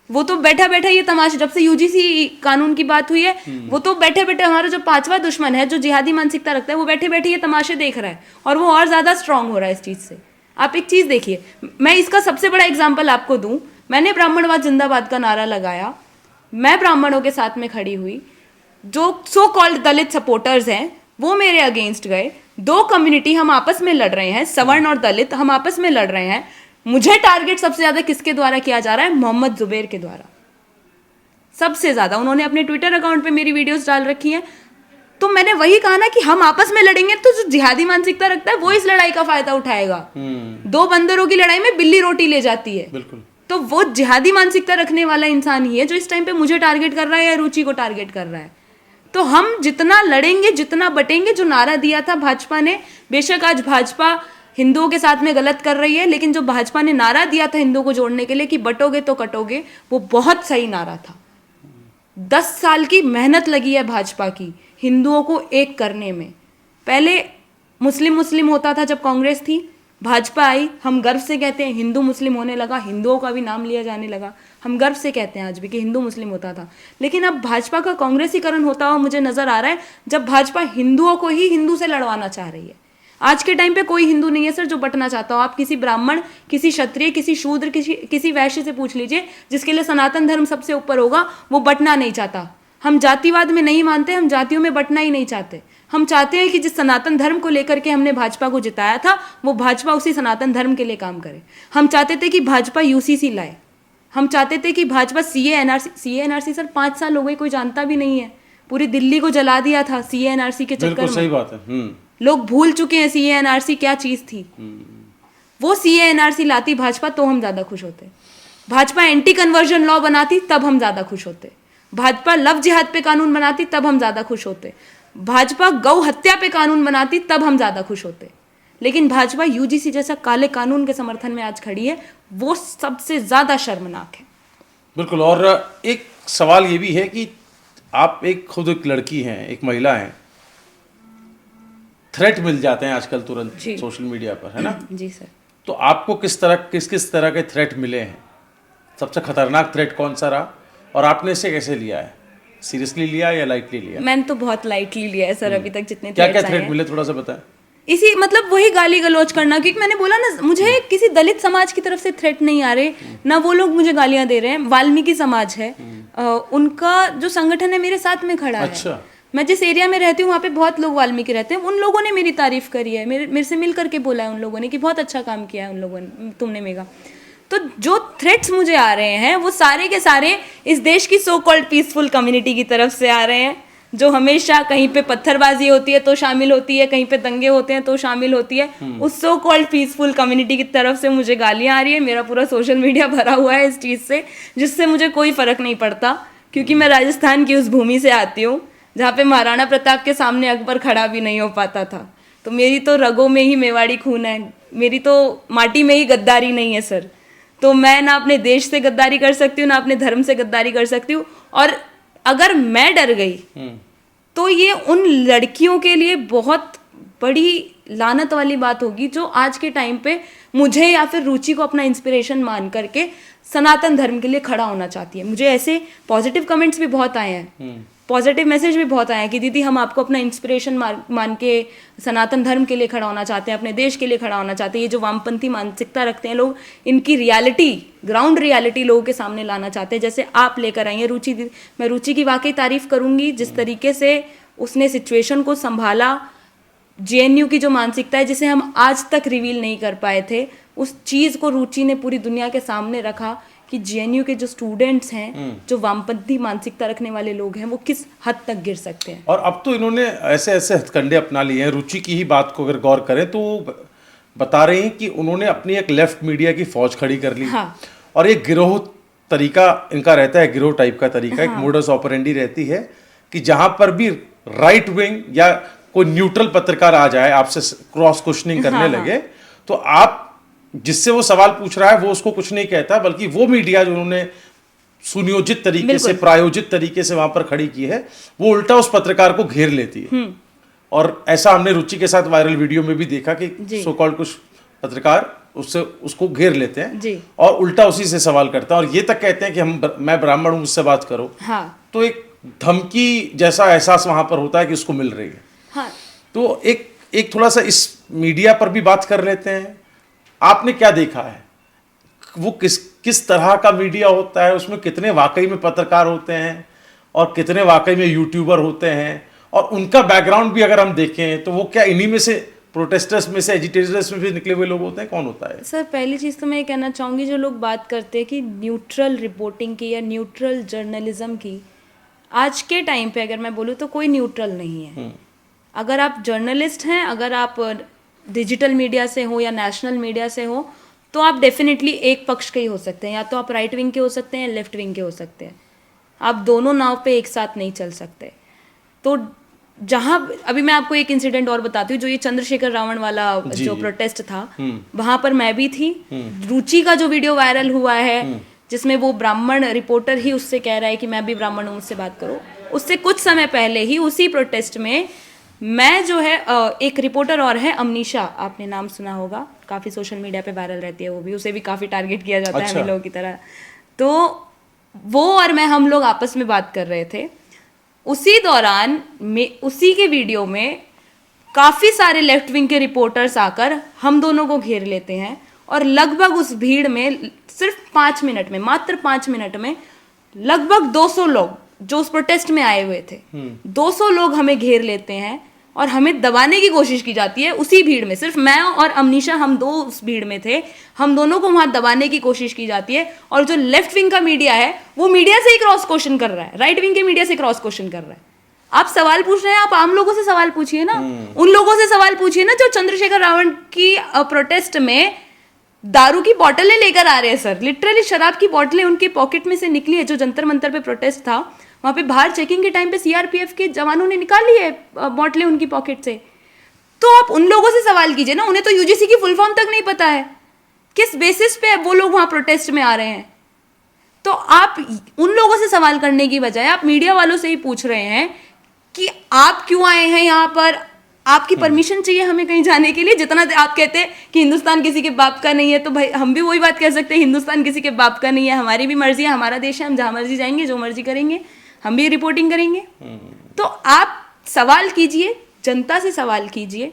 S1: वो तो बैठा बैठा ये तमाशा, जब से UGC कानून की बात हुई है, वो तो बैठे बैठे हमारा जो 5वां दुश्मन है जो जिहादी मानसिकता रखता है, वो बैठे बैठे ये तमाशे देख रहा है, और वो और ज्यादा स्ट्रांग हो रहा है इस चीज से। आप एक चीज देखिए, मैं इसका सबसे बड़ा एग्जाम्पल आपको दूं। मैंने ब्राह्मणवाद जिंदाबाद का नारा लगाया, मैं ब्राह्मणों के साथ में खड़ी हुई, जो सो कॉल्ड दलित सपोर्टर्स हैं वो मेरे अगेंस्ट गए। 2 कम्युनिटी हम आपस में लड़ रहे हैं, सवर्ण और दलित हम आपस में लड़ रहे हैं। मुझे टारगेट सबसे ज्यादा किसके द्वारा किया जा रहा है? मोहम्मद जुबैर के द्वारा सबसे ज्यादा। उन्होंने अपने ट्विटर अकाउंट पे मेरी वीडियोस डाल रखी हैं। तो मैंने वही कहा ना कि हम आपस में लड़ेंगे तो जो जिहादी मानसिकता रखता है वो इस लड़ाई का फायदा उठाएगा। 2 बंदरों की लड़ाई में बिल्ली रोटी ले जाती है।
S2: बिल्कुल।
S1: तो वो जिहादी मानसिकता रखने वाला इंसान ही है जो इस टाइम पे मुझे टारगेट कर रहा है या रुचि को टारगेट कर रहा है। तो हम जितना लड़ेंगे, जितना बटेंगे, जो नारा दिया था भाजपा ने, बेशक आज भाजपा हिंदुओं के साथ में गलत कर रही है, लेकिन जो भाजपा ने नारा दिया था हिंदुओं को जोड़ने के लिए कि बटोगे तो कटोगे, वो बहुत सही नारा था। 10 साल की मेहनत लगी है भाजपा की हिंदुओं को एक करने में। पहले मुस्लिम मुस्लिम होता था जब कांग्रेस थी, भाजपा आई, हम गर्व से कहते हैं हिंदू मुस्लिम होने लगा, हिंदुओं का भी नाम लिया जाने लगा, हम गर्व से कहते हैं आज भी कि हिंदू मुस्लिम होता था। लेकिन अब भाजपा का कांग्रेसीकरण होता हुआ मुझे नजर आ रहा है, जब भाजपा हिंदुओं को ही हिंदू से लड़वाना चाह रही है। आज के टाइम पे कोई हिंदू नहीं है सर जो बटना चाहता हो। आप किसी ब्राह्मण, किसी क्षत्रिय, किसी शूद्र, किसी वैश्य से पूछ लीजिए, जिसके लिए सनातन धर्म सबसे ऊपर होगा, वो बटना नहीं चाहता। हम जातिवाद में नहीं मानते, हम जातियों में बटना ही नहीं चाहते। हम चाहते हैं कि जिस सनातन धर्म को लेकर के हमने भाजपा को जिताया था, वो भाजपा उसी सनातन धर्म के लिए काम करे। हम चाहते थे कि भाजपा यूसीसी लाए, हम चाहते थे कि भाजपा सीए एनआरसी सर 5 साल हो गए, कोई जानता भी नहीं है। पूरी दिल्ली को जला दिया था सीए एनआरसी के चक्कर में।
S2: सही बात है।
S1: लोग भूल चुके हैं सीए एनआरसी क्या चीज थी। वो सीए एनआरसी लाती भाजपा तो हम ज्यादा खुश होते। भाजपा एंटी कन्वर्जन लॉ बनाती तब हम ज्यादा खुश होते। भाजपा लव जिहाद पे कानून बनाती तब हम ज्यादा खुश होते। भाजपा गौ हत्या पे कानून बनाती तब हम ज्यादा खुश होते। लेकिन भाजपा यूजीसी जैसा काले कानून के समर्थन में आज खड़ी है, वो सबसे ज्यादा शर्मनाक है।
S2: बिल्कुल। और एक सवाल ये भी है कि आप खुद एक लड़की हैं, एक महिला हैं, थ्रेट मिल जाते हैं आजकल तुरंत सोशल मीडिया पर, है ना?
S1: जी सर।
S2: तो आपको किस तरह के थ्रेट मिले हैं? सबसे खतरनाक थ्रेट कौन सा रहा और आपने इसे कैसे लिया है? सीरियसली लिया या लाइटली लिया?
S1: मैंने तो बहुत लाइटली लिया है सर अभी तक जितने
S2: क्या क्या थ्रेट मिले, थोड़ा सा बताएं।
S1: इसी मतलब वही गाली गलौज करना, क्योंकि मैंने बोला ना, मुझे किसी दलित समाज की तरफ से थ्रेट नहीं आ रहे, ना वो लोग मुझे गालियां दे रहे हैं। वाल्मीकि समाज है, उनका जो संगठन है मेरे साथ में खड़ा है। मैं जिस एरिया में रहती हूँ वहाँ पे बहुत लोग वाल्मीकि रहते हैं। उन लोगों ने मेरी तारीफ करी है, मेरे से मिल करके बोला है उन लोगों ने कि बहुत अच्छा काम किया है उन लोगों ने, तुमने मेगा। तो जो थ्रेट्स मुझे आ रहे हैं वो सारे के सारे इस देश की सो कॉल्ड पीसफुल कम्युनिटी की तरफ से आ रहे हैं, जो हमेशा कहीं पे पत्थरबाजी होती है तो शामिल होती है, कहीं पे दंगे होते हैं तो शामिल होती है। उस सो कॉल्ड पीसफुल कम्युनिटी की तरफ से मुझे गालियां आ रही है। मेरा पूरा सोशल मीडिया भरा हुआ है इस चीज़ से, जिससे मुझे कोई फर्क नहीं पड़ता, क्योंकि मैं राजस्थान की उस भूमि से आती हूँ जहाँ पे महाराणा प्रताप के सामने अकबर खड़ा भी नहीं हो पाता था। तो मेरी तो रगों में ही मेवाड़ी खून है, मेरी तो माटी में ही गद्दारी नहीं है सर। तो मैं ना अपने देश से गद्दारी कर सकती हूँ, ना अपने धर्म से गद्दारी कर सकती हूँ। और अगर मैं डर गई तो ये उन लड़कियों के लिए बहुत बड़ी लानत वाली बात होगी जो आज के टाइम पे मुझे या फिर रुचि को अपना इंस्पिरेशन मान करके सनातन धर्म के लिए खड़ा होना चाहती है। मुझे ऐसे पॉजिटिव कमेंट्स भी बहुत आए हैं, पॉजिटिव मैसेज भी बहुत आए हैं कि दीदी हम आपको अपना इंस्पिरेशन मान के सनातन धर्म के लिए खड़ा होना चाहते हैं, अपने देश के लिए खड़ा होना चाहते हैं। ये जो वामपंथी मानसिकता रखते हैं लोग, इनकी रियलिटी, ग्राउंड रियलिटी लोगों के सामने लाना चाहते हैं, जैसे आप लेकर आई हैं रुचि दीदी। मैं रुचि की वाकई तारीफ करूंगी, जिस तरीके से उसने सिचुएशन को संभाला। जेएनयू की जो मानसिकता है जिसे हम आज तक रिवील नहीं कर पाए थे, उस चीज़ को रुचि ने पूरी दुनिया के सामने रखा कि जेएनयू के जो स्टूडेंट्स हैं, जो वामपंथी मानसिकता रखने वाले लोग हैं, वो किस हद तक गिर सकते हैं।
S2: और अब तो इन्होंने ऐसे ऐसे हथकंडे अपना लिए हैं। रुचि की ही बात को अगर गौर करें तो बता रहे हैं कि उन्होंने अपनी एक लेफ्ट मीडिया की फौज खड़ी कर ली।
S1: हाँ।
S2: और एक गिरोह तरीका इनका रहता है, गिरोह टाइप का तरीका, एक मोडस ऑपरेंडी रहती है कि जहां पर भी राइट विंग या कोई न्यूट्रल पत्रकार आ जाए, आपसे क्रॉस क्वेश्चनिंग करने लगे, तो आप जिससे वो सवाल पूछ रहा है वो उसको कुछ नहीं कहता, बल्कि वो मीडिया जो उन्होंने सुनियोजित तरीके से, प्रायोजित तरीके से वहां पर खड़ी की है, वो उल्टा उस पत्रकार को घेर लेती है। और ऐसा हमने रुचि के साथ वायरल वीडियो में भी देखा कि सो कॉल्ड कुछ पत्रकार उसको घेर लेते हैं और उल्टा उसी से सवाल करता है और ये तक कहते हैं कि मैं ब्राह्मण हूं, मुझसे बात करो। तो एक धमकी जैसा एहसास वहां पर होता है कि उसको मिल रही है। तो एक थोड़ा सा इस मीडिया पर भी बात कर लेते हैं। आपने क्या देखा है, वो किस तरह का मीडिया होता है, उसमें कितने वाकई में पत्रकार होते हैं और कितने वाकई में यूट्यूबर होते हैं, और उनका बैकग्राउंड भी अगर हम देखें तो वो क्या इन्हीं में से, प्रोटेस्टर्स में से, एजिटेटर्स में भी निकले हुए लोग होते हैं, कौन होता है?
S1: सर पहली चीज़ तो मैं ये कहना चाहूँगी, जो लोग बात करते हैं कि न्यूट्रल रिपोर्टिंग की या न्यूट्रल जर्नलिज्म की, आज के टाइम पे अगर मैं बोलूँ तो कोई न्यूट्रल नहीं है। अगर आप जर्नलिस्ट हैं, अगर आप डिजिटल मीडिया से हो या नेशनल मीडिया से हो, तो आप डेफिनेटली एक पक्ष के ही हो सकते हैं। या तो आप राइट विंग के हो सकते हैं या लेफ्ट विंग के हो सकते हैं। आप दोनों नाव पे एक साथ नहीं चल सकते। तो जहाँ अभी मैं आपको एक इंसिडेंट और बताती हूँ, जो ये चंद्रशेखर रावण वाला जो प्रोटेस्ट था, वहां पर मैं भी थी। रुचि का जो वीडियो वायरल हुआ है जिसमें वो ब्राह्मण रिपोर्टर ही उससे कह रहा है कि मैं भी ब्राह्मण हूँ, मुझसे बात करो, उससे कुछ समय पहले ही उसी प्रोटेस्ट में मैं जो है एक रिपोर्टर और है अमनीशा, आपने नाम सुना होगा, काफ़ी सोशल मीडिया पे वायरल रहती है वो भी, उसे भी काफ़ी टारगेट किया जाता है हम लोगों की तरह। तो वो और मैं, हम लोग आपस में बात कर रहे थे, उसी दौरान उसी के वीडियो में काफ़ी सारे लेफ्ट विंग के रिपोर्टर्स आकर हम दोनों को घेर लेते हैं और लगभग उस भीड़ में सिर्फ 5 मिनट में, मात्र 5 मिनट में लगभग 200 लोग जो उस प्रोटेस्ट में आए हुए थे, 200 लोग हमें घेर लेते हैं और हमें दबाने की कोशिश की जाती है उसी भीड़ में। सिर्फ मैं और अमनीशा, हम दो उस भीड़ में थे, हम दोनों को वहां दबाने की कोशिश की जाती है। और जो लेफ्ट विंग का मीडिया है वो मीडिया से ही क्रॉस क्वेश्चन कर रहा है, राइट विंग के मीडिया से क्रॉस क्वेश्चन कर रहा है। आप सवाल पूछ रहे हैं, आप आम लोगों से सवाल पूछिए ना, उन लोगों से सवाल पूछिए ना जो चंद्रशेखर रावण की प्रोटेस्ट में दारू की बोतलें लेकर आ रहे हैं सर, लिटरली शराब की बोतलें उनके पॉकेट में से निकली है। जो जंतर मंतर पे प्रोटेस्ट था वहां पे बाहर चेकिंग के टाइम पे सीआरपीएफ के जवानों ने निकाली है बोतलें उनकी पॉकेट से। तो आप उन लोगों से सवाल कीजिए ना, उन्हें तो यूजीसी की फुल फॉर्म तक नहीं पता है, किस बेसिस पे वो लोग वहां प्रोटेस्ट में आ रहे हैं। तो आप उन लोगों से सवाल करने की बजाय आप मीडिया वालों से ही पूछ रहे हैं कि आप क्यों आए हैं यहाँ पर, आपकी परमिशन चाहिए हमें कहीं जाने के लिए। जितना आप कहते हैं कि हिंदुस्तान किसी के बाप का नहीं है, तो भाई हम भी वही बात कह सकते हैं, हिंदुस्तान किसी के बाप का नहीं है, हमारी भी मर्जी है, हमारा देश है, हम जहां मर्जी जाएंगे, जो मर्जी करेंगे, हम भी रिपोर्टिंग करेंगे। तो आप सवाल कीजिए, जनता से सवाल कीजिए,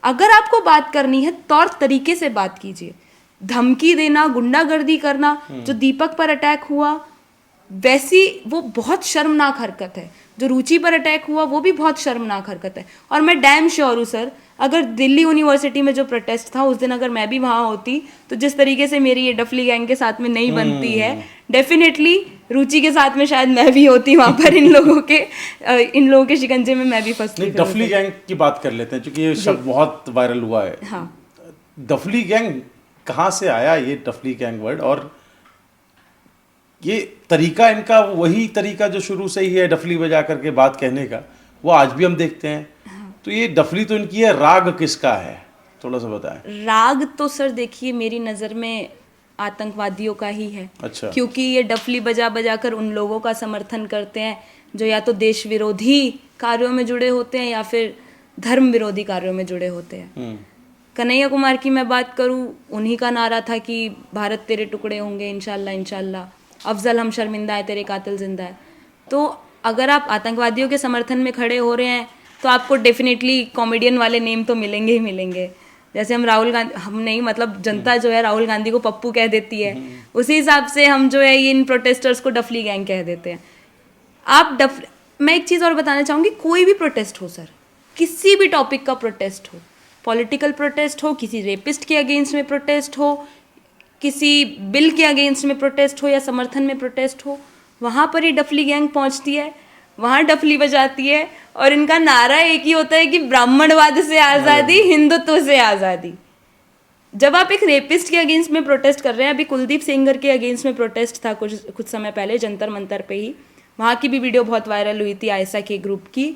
S1: अगर आपको बात करनी है तौर तरीके से बात कीजिए। धमकी देना, गुंडागर्दी करना, जो दीपक पर अटैक हुआ वैसी वो बहुत शर्मनाक हरकत है, जो रुचि पर अटैक हुआ वो भी बहुत शर्मनाक हरकत है। और मैं डैम श्योर हूँ सर, अगर दिल्ली यूनिवर्सिटी में जो प्रोटेस्ट था उस दिन अगर मैं भी वहाँ होती तो जिस तरीके से मेरी ये डफली गैंग के साथ में नहीं बनती है, डेफिनेटली रुचि के साथ में शायद मैं भी होती वहाँ पर, इन लोगों के शिकंजे में मैं भी फंसती।
S2: डफली गैंग की बात कर लेते हैं क्योंकि ये शब्द बहुत वायरल हुआ है।
S1: हाँ,
S2: डफली गैंग कहाँ से आया ये डफली गैंग वर्ड, और ये तरीका इनका वही तरीका जो शुरू से ही है डफली बजा करके बात कहने का, वो आज भी हम देखते हैं। तो ये डफली तो इनकी है, राग किसका है थोड़ा सा बताएं।
S1: राग तो सर देखिए मेरी नज़र में आतंकवादियों का ही है।
S2: अच्छा।
S1: क्योंकि ये डफली बजा बजा कर उन लोगों का समर्थन करते हैं जो या तो देश विरोधी कार्यों में जुड़े होते हैं या फिर धर्म विरोधी कार्यों में जुड़े होते हैं। कन्हैया कुमार की मैं बात करूं, उन्हीं का नारा था कि भारत तेरे टुकड़े होंगे इंशाल्लाह इंशाल्लाह, अफजल हम शर्मिंदा है तेरे कातिल जिंदा है। तो अगर आप आतंकवादियों के समर्थन में खड़े हो रहे हैं तो आपको डेफिनेटली कॉमेडियन वाले नेम तो मिलेंगे ही मिलेंगे। जैसे हम राहुल गांधी, हम नहीं मतलब जनता जो है राहुल गांधी को पप्पू कह देती है, उसी हिसाब से हम जो है इन प्रोटेस्टर्स को डफली गैंग कह देते हैं। मैं एक चीज़ और बताना चाहूँगी, कोई भी प्रोटेस्ट हो सर, किसी भी टॉपिक का प्रोटेस्ट हो, पॉलिटिकल प्रोटेस्ट हो, किसी रेपिस्ट के अगेंस्ट में प्रोटेस्ट हो, किसी बिल के अगेंस्ट में प्रोटेस्ट हो या समर्थन में प्रोटेस्ट हो, वहाँ पर ही डफली गैंग पहुँचती है, वहाँ डफली बजाती है और इनका नारा एक ही होता है कि ब्राह्मणवाद से आज़ादी, हिंदुत्व से आज़ादी। जब आप एक रेपिस्ट के अगेंस्ट में प्रोटेस्ट कर रहे हैं, अभी कुलदीप सेंगर के अगेंस्ट में प्रोटेस्ट था कुछ समय पहले जंतर मंतर पे ही, वहाँ की भी वीडियो बहुत वायरल हुई थी आयसा के ग्रुप की।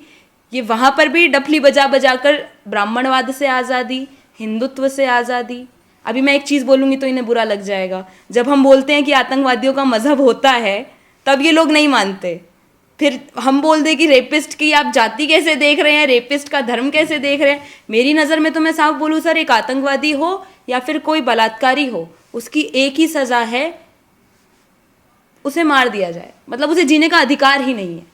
S1: ये वहाँ पर भी डफली बजा बजा कर ब्राह्मणवाद से आज़ादी, हिंदुत्व से आज़ादी। अभी मैं एक चीज़ बोलूँगी तो इन्हें बुरा लग जाएगा, जब हम बोलते हैं कि आतंकवादियों का मजहब होता है तब ये लोग नहीं मानते। फिर हम बोल दें कि रेपिस्ट की आप जाति कैसे देख रहे हैं, रेपिस्ट का धर्म कैसे देख रहे हैं। मेरी नज़र में तो मैं साफ बोलूँ सर, एक आतंकवादी हो या फिर कोई बलात्कारी हो, उसकी एक ही सज़ा है, उसे मार दिया जाए। मतलब उसे जीने का अधिकार ही नहीं है।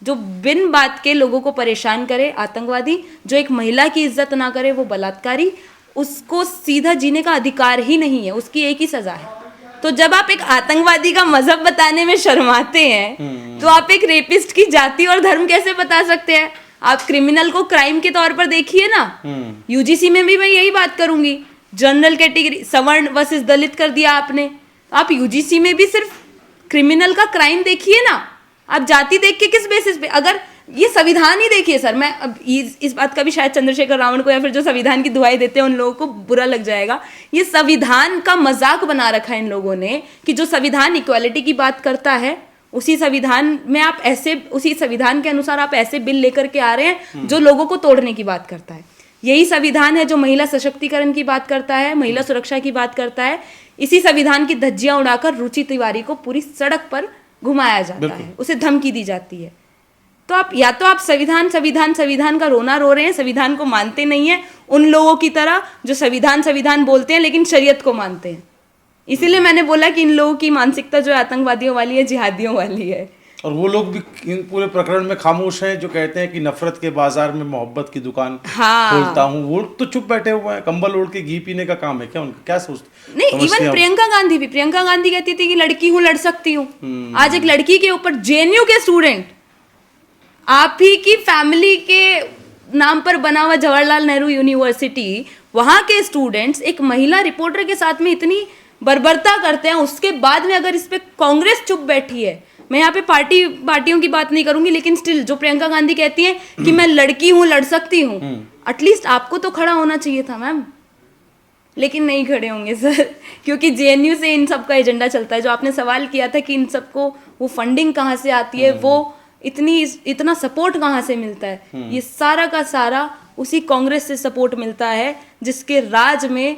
S1: जो बिन बात के लोगों को परेशान करे आतंकवादी, जो एक महिला की इज्जत ना करे वो बलात्कारी, उसको सीधा जीने का अधिकार ही नहीं है, उसकी एक ही सज़ा है। तो जब आप एक आतंकवादी का मजहब बताने में शर्माते हैं तो आप एक रेपिस्ट की जाति और धर्म कैसे बता सकते हैं। आप क्रिमिनल को क्राइम के तौर पर देखिए ना। यूजीसी में भी मैं यही बात करूंगी, जनरल कैटेगरी सवर्ण वर्सेस दलित कर दिया आपने, आप यूजीसी में भी सिर्फ क्रिमिनल का क्राइम देखिए ना, आप जाति देख के किस बेसिस पे। अगर ये संविधान ही देखिए सर, मैं अब इस बात का भी शायद चंद्रशेखर रावण को या फिर जो संविधान की दुहाई देते हैं उन लोगों को बुरा लग जाएगा, ये संविधान का मजाक बना रखा है इन लोगों ने कि जो संविधान इक्वालिटी की बात करता है उसी संविधान में आप ऐसे, उसी संविधान के अनुसार आप ऐसे बिल लेकर के आ रहे हैं जो लोगों को तोड़ने की बात करता है। यही संविधान है जो महिला सशक्तिकरण की बात करता है, महिला सुरक्षा की बात करता है। इसी संविधान की धज्जियां उड़ाकर रुचि तिवारी को पूरी सड़क पर घुमाया जाता है, उसे धमकी दी जाती है। तो आप संविधान का रोना रो रहे हैं, संविधान को मानते नहीं है, उन लोगों की तरह जो संविधान बोलते हैं लेकिन शरीयत को मानते हैं। इसीलिए मैंने बोला कि इन लोगों की मानसिकता जो है आतंकवादियों वाली है, जिहादियों वाली है।
S2: और वो लोग भी इन पूरे प्रकरण में खामोश हैं जो कहते हैं कि नफरत के बाजार में मोहब्बत की दुकान खोलता हूँ। वो तो चुप बैठे हुए हैं, कंबल ओढ़ के घी पीने का काम है क्या उनका? क्या सोचते?
S1: नहीं, इवन प्रियंका गांधी कहती थी कि लड़की हूँ, लड़ सकती हूँ। आज एक लड़की के ऊपर जेएनयू के स्टूडेंट, आप ही की फैमिली के नाम पर बना हुआ जवाहरलाल नेहरू यूनिवर्सिटी, वहां के स्टूडेंट्स एक महिला रिपोर्टर के साथ में इतनी बर्बरता करते हैं, उसके बाद में अगर इस पे कांग्रेस चुप बैठी है। मैं यहाँ पे पार्टियों की बात नहीं करूंगी, लेकिन स्टिल जो प्रियंका गांधी कहती हैं कि मैं लड़की हूँ, लड़ सकती हूँ, एटलीस्ट आपको तो खड़ा होना चाहिए था मैम, लेकिन नहीं खड़े होंगे सर, क्योंकि जेएनयू से इन सब का एजेंडा चलता है। जो आपने सवाल किया था कि इन सबको वो फंडिंग कहाँ से आती है, वो इतना सपोर्ट कहाँ से मिलता है, ये सारा का सारा उसी कांग्रेस से सपोर्ट मिलता है जिसके राज में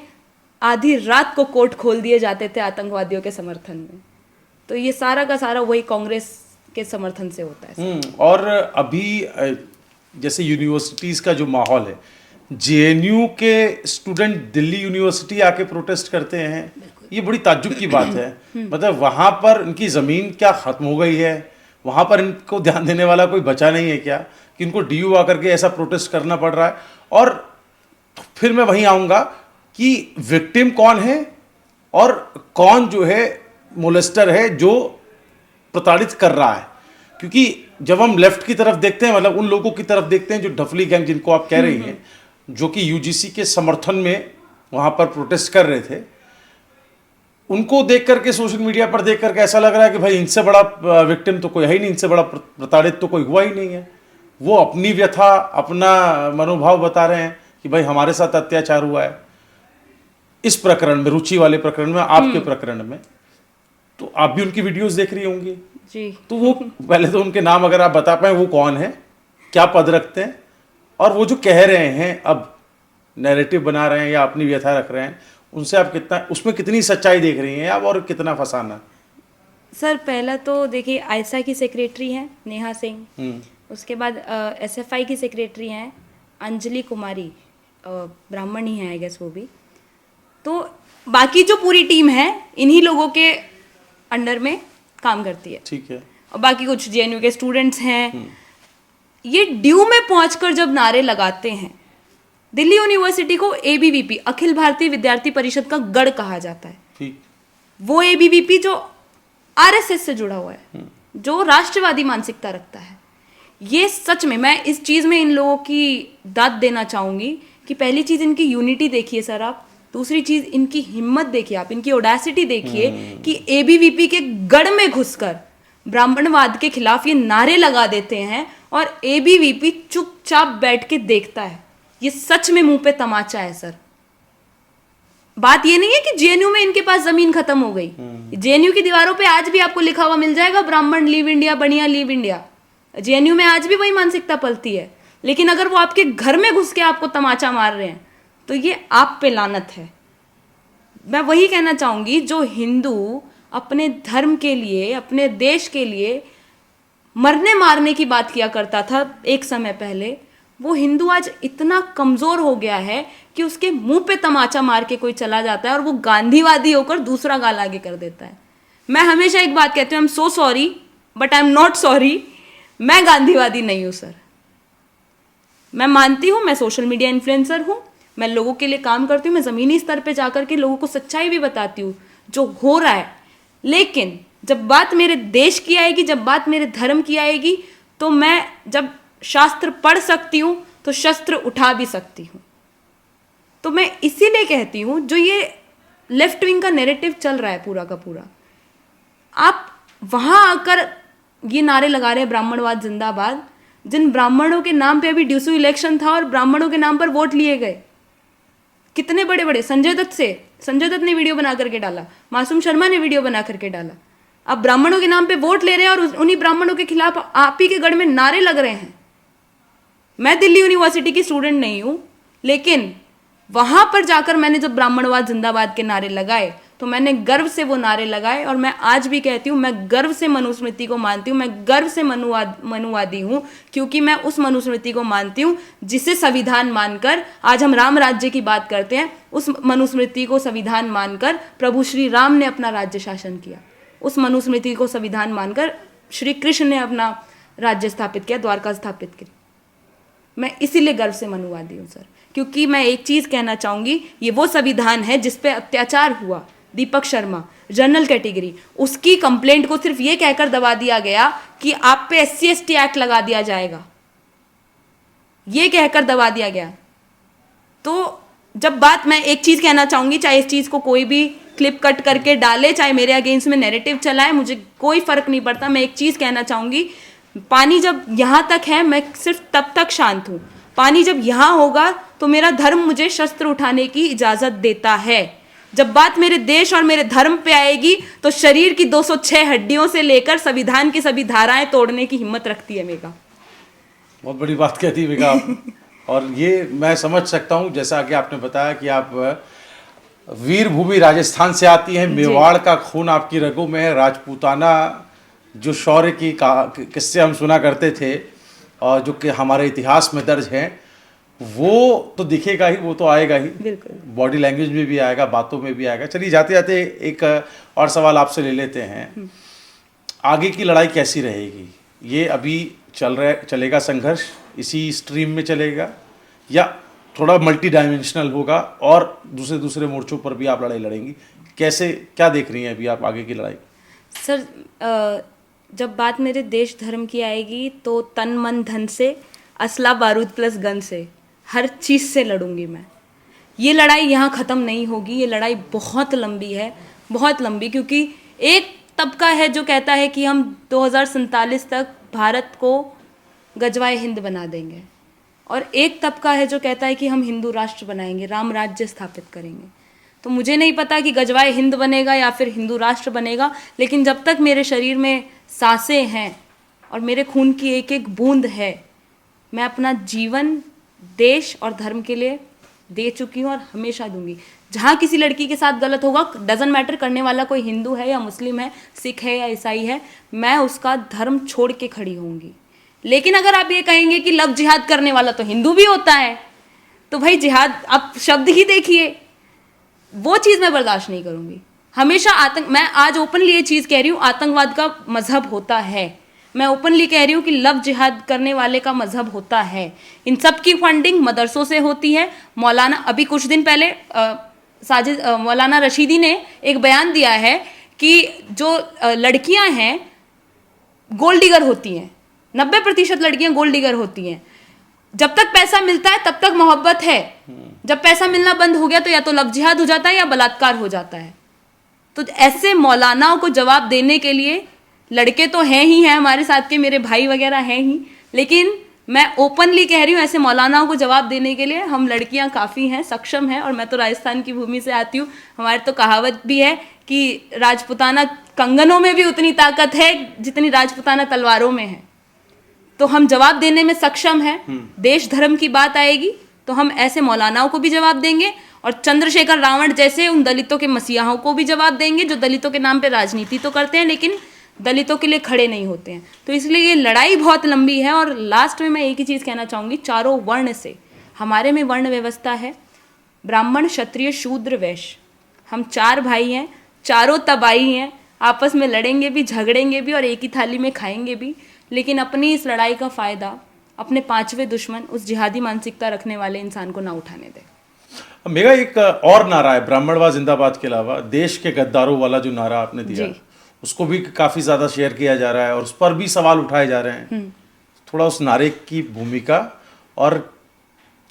S1: आधी रात को कोर्ट खोल दिए जाते थे आतंकवादियों के समर्थन में। तो ये सारा का सारा वही कांग्रेस के समर्थन से होता है।
S2: और अभी जैसे यूनिवर्सिटीज का जो माहौल है, जेएनयू के स्टूडेंट दिल्ली यूनिवर्सिटी आके प्रोटेस्ट करते हैं, ये बड़ी ताज्जुब की बात है। मतलब वहां पर इनकी जमीन क्या खत्म हो गई है? वहां पर इनको ध्यान देने वाला कोई बचा नहीं है क्या कि इनको डीयू आकर के ऐसा प्रोटेस्ट करना पड़ रहा है? और फिर मैं वहीं आऊंगा कि विक्टिम कौन है और कौन जो है मोलेस्टर है जो प्रताड़ित कर रहा है। क्योंकि जब हम लेफ्ट की तरफ देखते हैं, मतलब उन लोगों की तरफ देखते हैं जो डफली गैंग जिनको आप कह रही हैं, जो कि यूजीसी के समर्थन में वहां पर प्रोटेस्ट कर रहे थे, उनको देख करके सोशल मीडिया पर देख करके ऐसा लग रहा है कि भाई इनसे बड़ा विक्टिम तो कोई है ही नहीं, इनसे बड़ा प्रताड़ित तो कोई हुआ ही नहीं है। वो अपनी व्यथा, अपना मनोभाव बता रहे हैं कि भाई हमारे साथ अत्याचार हुआ है। इस प्रकरण में, रुचि वाले प्रकरण में, आपके प्रकरण में, तो आप भी उनकी वीडियोस देख रही होंगी
S1: जी।
S2: तो वो पहले तो उनके नाम अगर आप बता पाए, वो कौन है, क्या पद रखते हैं, और वो जो कह रहे हैं अब नैरेटिव बना रहे हैं या अपनी व्यथा रख रहे हैं, उनसे आप कितना, उसमें कितनी सच्चाई देख रही हैं आप और कितना फसाना?
S1: सर पहला तो देखिए, आयसा की सेक्रेटरी हैं नेहा सिंह, उसके बाद एसएफआई की सेक्रेटरी हैं अंजलि कुमारी, ब्राह्मण ही हैं आई गेस वो भी। तो बाकी जो पूरी टीम है इन्हीं लोगों के अंडर में काम करती है। ठीक है। और बाकी कुछ जेएनयू के स्टूडेंट्स हैं। ये ड्यू में पहुंचकर जब नारे लगाते हैं, दिल्ली यूनिवर्सिटी को एबीवीपी, अखिल भारतीय विद्यार्थी परिषद का गढ़ कहा जाता है। ठीक। वो एबीवीपी जो आरएसएस से जुड़ा हुआ है, जो राष्ट्रवादी मानसिकता रखता है। ये सच में, मैं इस चीज में इन लोगों की दाद देना चाहूंगी कि पहली चीज इनकी यूनिटी देखिए सर आप, दूसरी चीज इनकी हिम्मत देखिए आप, इनकी ओडेसिटी देखिए कि एबीवीपी के गढ़ में घुसकर ब्राह्मणवाद के खिलाफ ये नारे लगा देते हैं और एबीवीपी चुपचाप बैठ के देखता है। ये सच में मुंह पे तमाचा है सर। बात ये नहीं है कि जेएनयू में इनके पास जमीन खत्म हो गई। जेएनयू की दीवारों पे आज भी आपको लिखा हुआ मिल जाएगा, ब्राह्मण लीव इंडिया, बढ़िया लीव इंडिया। जेएनयू में आज भी वही मानसिकता पलती है। लेकिन अगर वो आपके घर में घुस के आपको तमाचा मार रहे हैं तो ये आप पे लानत है। मैं वही कहना चाहूंगी, जो हिंदू अपने धर्म के लिए, अपने देश के लिए मरने मारने की बात किया करता था एक समय पहले, वो हिंदू आज इतना कमजोर हो गया है कि उसके मुंह पे तमाचा मार के कोई चला जाता है और वो गांधीवादी होकर दूसरा गाल आगे कर देता है। मैं हमेशा एक बात कहती हूँ, I am so sorry but I am not sorry. मैं गांधीवादी नहीं हूं सर। मैं मानती हूं मैं सोशल मीडिया इन्फ्लुएंसर हूं, मैं लोगों के लिए काम करती हूँ, मैं ज़मीनी स्तर पे जाकर के लोगों को सच्चाई भी बताती हूँ जो हो रहा है। लेकिन जब बात मेरे देश की आएगी, जब बात मेरे धर्म की आएगी, तो मैं जब शास्त्र पढ़ सकती हूँ तो शस्त्र उठा भी सकती हूँ। तो मैं इसीलिए कहती हूँ, जो ये लेफ्ट विंग का नैरेटिव चल रहा है पूरा का पूरा, आप वहाँ आकर ये नारे लगा रहे हैं ब्राह्मणवाद जिंदाबाद, जिन ब्राह्मणों के नाम पे अभी ड्यूसू इलेक्शन था और ब्राह्मणों के नाम पर वोट लिए गए। कितने बड़े बड़े, संजय दत्त ने वीडियो बना करके डाला, मासूम शर्मा ने वीडियो बना करके डाला। अब ब्राह्मणों के नाम पे वोट ले रहे हैं और उन्हीं ब्राह्मणों के खिलाफ आप ही के गढ़ में नारे लग रहे हैं। मैं दिल्ली यूनिवर्सिटी की स्टूडेंट नहीं हूं, लेकिन वहां पर जाकर मैंने जब ब्राह्मणवाद जिंदाबाद के नारे लगाए तो मैंने गर्व से वो नारे लगाए और मैं आज भी कहती हूँ मैं गर्व से मनुस्मृति को मानती हूँ, मैं गर्व से मनुवादी हूँ, क्योंकि मैं उस मनुस्मृति को मानती हूँ जिसे संविधान मानकर आज हम राम राज्य की बात करते हैं। उस मनुस्मृति को संविधान मानकर प्रभु श्री राम ने अपना राज्य शासन किया, उस मनुस्मृति को संविधान मानकर श्री कृष्ण ने अपना राज्य स्थापित किया, द्वारका स्थापित की। मैं इसीलिए गर्व से मनुवादी हूँ सर, क्योंकि मैं एक चीज़ कहना चाहूँगी, ये वो संविधान है जिस पे अत्याचार हुआ, दीपक शर्मा जनरल कैटेगरी, उसकी कंप्लेंट को सिर्फ ये कहकर दबा दिया गया कि आप पे SC/ST एक्ट लगा दिया जाएगा, ये कहकर दबा दिया गया। तो जब बात, मैं एक चीज़ कहना चाहूँगी, चाहे इस चीज़ को कोई भी क्लिप कट करके डाले, चाहे मेरे अगेंस्ट में नैरेटिव चलाए, मुझे कोई फ़र्क नहीं पड़ता। मैं एक चीज़ कहना चाहूँगी, पानी जब यहाँ तक है मैं सिर्फ तब तक शांत हूँ, पानी जब यहाँ होगा तो मेरा धर्म मुझे शस्त्र उठाने की इजाज़त देता है। जब बात मेरे देश और मेरे धर्म पे आएगी तो शरीर की 206 हड्डियों से लेकर संविधान की सभी धाराएं तोड़ने की हिम्मत रखती है मेघा।
S2: बहुत बड़ी बात कहती है मेघा आप। और ये मैं समझ सकता हूँ, जैसा कि आपने बताया कि आप वीर भूमि राजस्थान से आती हैं, मेवाड़ का खून आपकी रगों में है, राजपूताना जो शौर्य की किस्से हम सुना करते थे और जो कि हमारे इतिहास में दर्ज हैं, वो तो दिखेगा ही, वो तो आएगा ही, बॉडी लैंग्वेज में भी आएगा, बातों में भी आएगा। चलिए जाते जाते एक और सवाल आपसे ले लेते हैं, आगे की लड़ाई कैसी रहेगी? ये अभी चलेगा संघर्ष, इसी स्ट्रीम में चलेगा या थोड़ा मल्टी डायमेंशनल होगा और दूसरे मोर्चों पर भी आप लड़ाई लड़ेंगी? कैसे, क्या देख रही हैं अभी आप आगे की लड़ाई?
S1: सर, जब बात मेरे देश धर्म की आएगी तो तन मन धन से, असला बारूद प्लस गन से, हर चीज़ से लड़ूंगी मैं। ये लड़ाई यहाँ ख़त्म नहीं होगी, ये लड़ाई बहुत लंबी है, बहुत लंबी, क्योंकि एक तबका है जो कहता है कि हम 2047 तक भारत को गजवाए हिंद बना देंगे, और एक तबका है जो कहता है कि हम हिंदू राष्ट्र बनाएंगे, राम राज्य स्थापित करेंगे। तो मुझे नहीं पता कि गजवाए हिंद बनेगा या फिर हिंदू राष्ट्र बनेगा, लेकिन जब तक मेरे शरीर में सांसें हैं और मेरे खून की एक एक बूंद है, मैं अपना जीवन देश और धर्म के लिए दे चुकी हूँ और हमेशा दूंगी। जहाँ किसी लड़की के साथ गलत होगा, डजंट मैटर करने वाला कोई हिंदू है या मुस्लिम है, सिख है या ईसाई है, मैं उसका धर्म छोड़ के खड़ी होंगी। लेकिन अगर आप ये कहेंगे कि लव जिहाद करने वाला तो हिंदू भी होता है, तो भाई जिहाद, आप शब्द ही देखिए, वो चीज़ मैं बर्दाश्त नहीं करूँगी। हमेशा मैं आज ओपनली ये चीज़ कह रही हूँ, आतंकवाद का मजहब होता है। मैं ओपनली कह रही हूँ कि लव जिहाद करने वाले का मजहब होता है। इन सब की फंडिंग मदरसों से होती है। मौलाना, अभी कुछ दिन पहले मौलाना रशीदी ने एक बयान दिया है कि जो लड़कियां हैं गोल्ड डिगर होती हैं, 90% लड़कियां गोल्ड डिगर होती हैं। जब तक पैसा मिलता है तब तक मोहब्बत है, जब पैसा मिलना बंद हो गया तो या तो लव जिहाद हो जाता है या बलात्कार हो जाता है। तो ऐसे मौलानाओं को जवाब देने के लिए, लड़के तो हैं ही हैं हमारे साथ के, मेरे भाई वगैरह हैं ही, लेकिन मैं ओपनली कह रही हूँ ऐसे मौलानाओं को जवाब देने के लिए हम लड़कियां काफ़ी हैं, सक्षम हैं। और मैं तो राजस्थान की भूमि से आती हूँ, हमारे तो कहावत भी है कि राजपुताना कंगनों में भी उतनी ताकत है जितनी राजपुताना तलवारों में है। तो हम जवाब देने में सक्षम हैं। देश धर्म की बात आएगी तो हम ऐसे मौलानाओं को भी जवाब देंगे और चंद्रशेखर रावण जैसे उन दलितों के मसीहाओं को भी जवाब देंगे जो दलितों के नाम पे राजनीति तो करते हैं लेकिन दलितों के लिए खड़े नहीं होते हैं। तो इसलिए ये लड़ाई बहुत लंबी है। और लास्ट में मैं एक ही चीज़ कहना चाहूँगी, चारों वर्ण से, हमारे में वर्ण व्यवस्था है, ब्राह्मण क्षत्रिय शूद्र वैश्य, हम 4 भाई हैं, चारों तबाही हैं, आपस में लड़ेंगे भी, झगड़ेंगे भी और एक ही थाली में खाएंगे भी। लेकिन अपनी इस लड़ाई का फ़ायदा अपने 5वें दुश्मन, उस जिहादी मानसिकता रखने वाले इंसान को ना उठाने दें।
S2: मेरा एक और नारा है ब्राह्मणवाद जिंदाबाद के अलावा, देश के गद्दारों वाला जो नारा आपने दिया, उसको भी काफ़ी ज़्यादा शेयर किया जा रहा है और उस पर भी सवाल उठाए जा रहे हैं। थोड़ा उस नारे की भूमिका और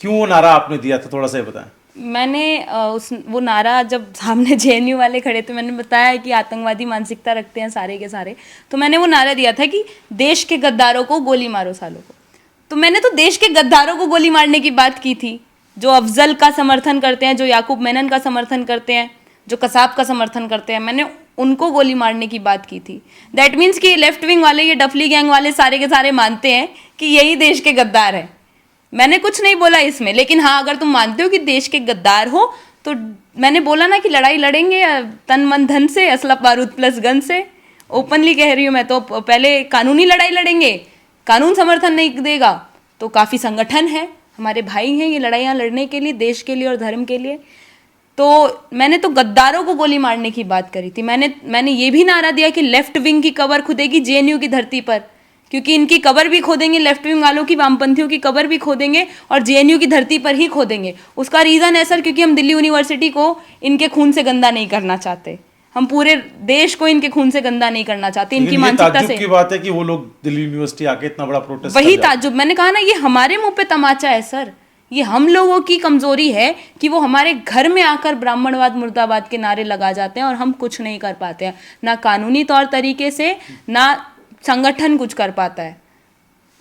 S2: क्यों वो नारा आपने दिया था, थोड़ा सा ये बताएं।
S1: मैंने वो नारा जब सामने JNU वाले खड़े थे, मैंने बताया कि आतंकवादी मानसिकता रखते हैं सारे के सारे, तो मैंने वो नारा दिया था कि देश के गद्दारों को गोली मारो सालों को। तो मैंने तो देश के गद्दारों को गोली मारने की बात की थी, जो अफजल का समर्थन करते हैं, जो याकूब मेनन का समर्थन करते हैं, जो कसाब का समर्थन करते हैं, मैंने उनको गोली मारने की बात की थी। दैट मीन्स कि लेफ्ट विंग वाले, ये डफली गैंग वाले सारे के सारे मानते हैं कि यही देश के गद्दार हैं। मैंने कुछ नहीं बोला इसमें, लेकिन हाँ, अगर तुम मानते हो कि देश के गद्दार हो तो मैंने बोला ना कि लड़ाई लड़ेंगे तन मन धन से, असला बारूद प्लस गन से। ओपनली कह रही हूँ मैं, तो पहले कानूनी लड़ाई लड़ेंगे, कानून समर्थन नहीं देगा तो काफ़ी संगठन है, हमारे भाई हैं ये लड़ाइयाँ लड़ने के लिए, देश के लिए और धर्म के लिए। तो मैंने तो गद्दारों को गोली मारने की बात करी थी। मैंने ये भी नारा दिया कि लेफ्ट विंग की कबर खुदेगी जेएनयू की धरती पर, क्योंकि इनकी कबर भी खोदेंगे, लेफ्ट विंग वालों की, वामपंथियों की कबर भी खोदेंगे और जेएनयू की धरती पर ही खोदेंगे। उसका रीज़न है सर, क्योंकि हम दिल्ली यूनिवर्सिटी को इनके खून से गंदा नहीं करना चाहते, हम पूरे देश को इनके खून से गंदा नहीं करना चाहते, इनकी मानसिकता से।
S2: की बात है कि वो लोग दिल्ली यूनिवर्सिटी आके इतना बड़ा प्रोटेस्ट,
S1: वही ताज्जुब, मैंने कहा ना, ये हमारे मुंह पे तमाचा है सर, ये हम लोगों की कमजोरी है कि वो हमारे घर में आकर ब्राह्मणवाद मुर्दाबाद के नारे लगा जाते हैं और हम कुछ नहीं कर पाते हैं, ना कानूनी तौर तरीके से, ना संगठन कुछ कर पाता है।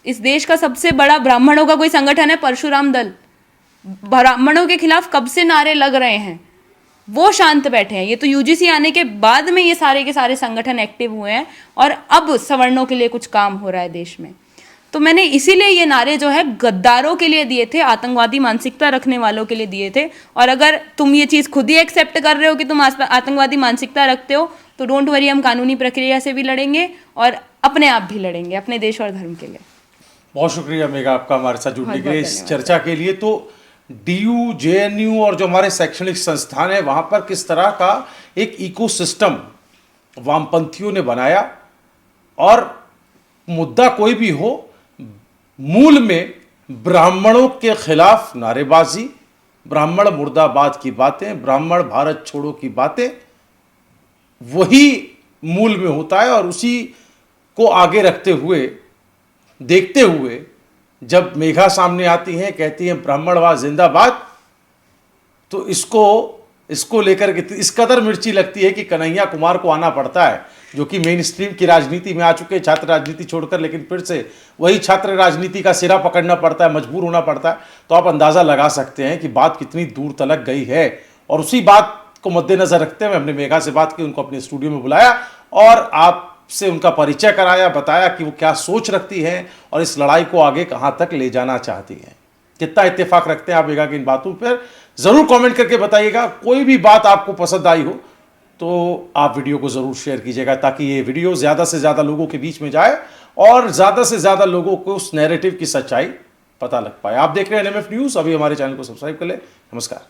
S1: इस देश का सबसे बड़ा ब्राह्मणों का कोई संगठन है परशुराम दल, ब्राह्मणों के खिलाफ कब से नारे लग रहे हैं, वो शांत बैठे हैं। ये तो यूजीसी आने के बाद में ये सारे के सारे संगठन एक्टिव हुए हैं और अब सवर्णों के लिए कुछ काम हो रहा है देश में। तो मैंने इसीलिए ये नारे जो है गद्दारों के लिए दिए थे, आतंकवादी मानसिकता रखने वालों के लिए दिए थे। और अगर तुम ये चीज़ खुद ही एक्सेप्ट कर रहे हो कि तुम आतंकवादी मानसिकता रखते हो, तो डोंट वरी, हम कानूनी प्रक्रिया से भी लड़ेंगे और अपने आप भी लड़ेंगे, अपने देश और धर्म के लिए।
S2: बहुत शुक्रिया मेघा आपका हमारे साथ जुड़ने के लिए, इस चर्चा के लिए। तो डीयू, जेएनयू और जो हमारे शैक्षणिक संस्थान है, वहाँ पर किस तरह का एक इकोसिस्टम वामपंथियों ने बनाया, और मुद्दा कोई भी हो, मूल में ब्राह्मणों के खिलाफ नारेबाजी, ब्राह्मण मुर्दाबाद की बातें, ब्राह्मण भारत छोड़ो की बातें, वही मूल में होता है। और उसी को आगे रखते हुए, देखते हुए, जब मेघा सामने आती हैं, कहती हैं ब्राह्मणवाद जिंदाबाद, तो इसको लेकर के इस कदर मिर्ची लगती है कि कन्हैया कुमार को आना पड़ता है, जो कि मेन स्ट्रीम की राजनीति में आ चुके हैं, छात्र राजनीति छोड़कर, लेकिन फिर से वही छात्र राजनीति का सिरा पकड़ना पड़ता है, मजबूर होना पड़ता है। तो आप अंदाज़ा लगा सकते हैं कि बात कितनी दूर तलक गई है। और उसी बात को मद्देनजर रखते हुए हमने मेघा से बात की, उनको अपने स्टूडियो में बुलाया और आपसे उनका परिचय कराया, बताया कि वो क्या सोच रखती हैं और इस लड़ाई को आगे कहाँ तक ले जाना चाहती हैं। कितना इत्तेफाक रखते हैं आप मेघा की इन बातों पर, ज़रूर कमेंट करके बताइएगा। कोई भी बात आपको पसंद आई हो तो आप वीडियो को ज़रूर शेयर कीजिएगा, ताकि ये वीडियो ज़्यादा से ज़्यादा लोगों के बीच में जाए और ज़्यादा से ज़्यादा लोगों को उस नैरेटिव की सच्चाई पता लग पाए। आप देख रहे हैं एनएमएफ न्यूज़, अभी हमारे चैनल को सब्सक्राइब कर लें। नमस्कार।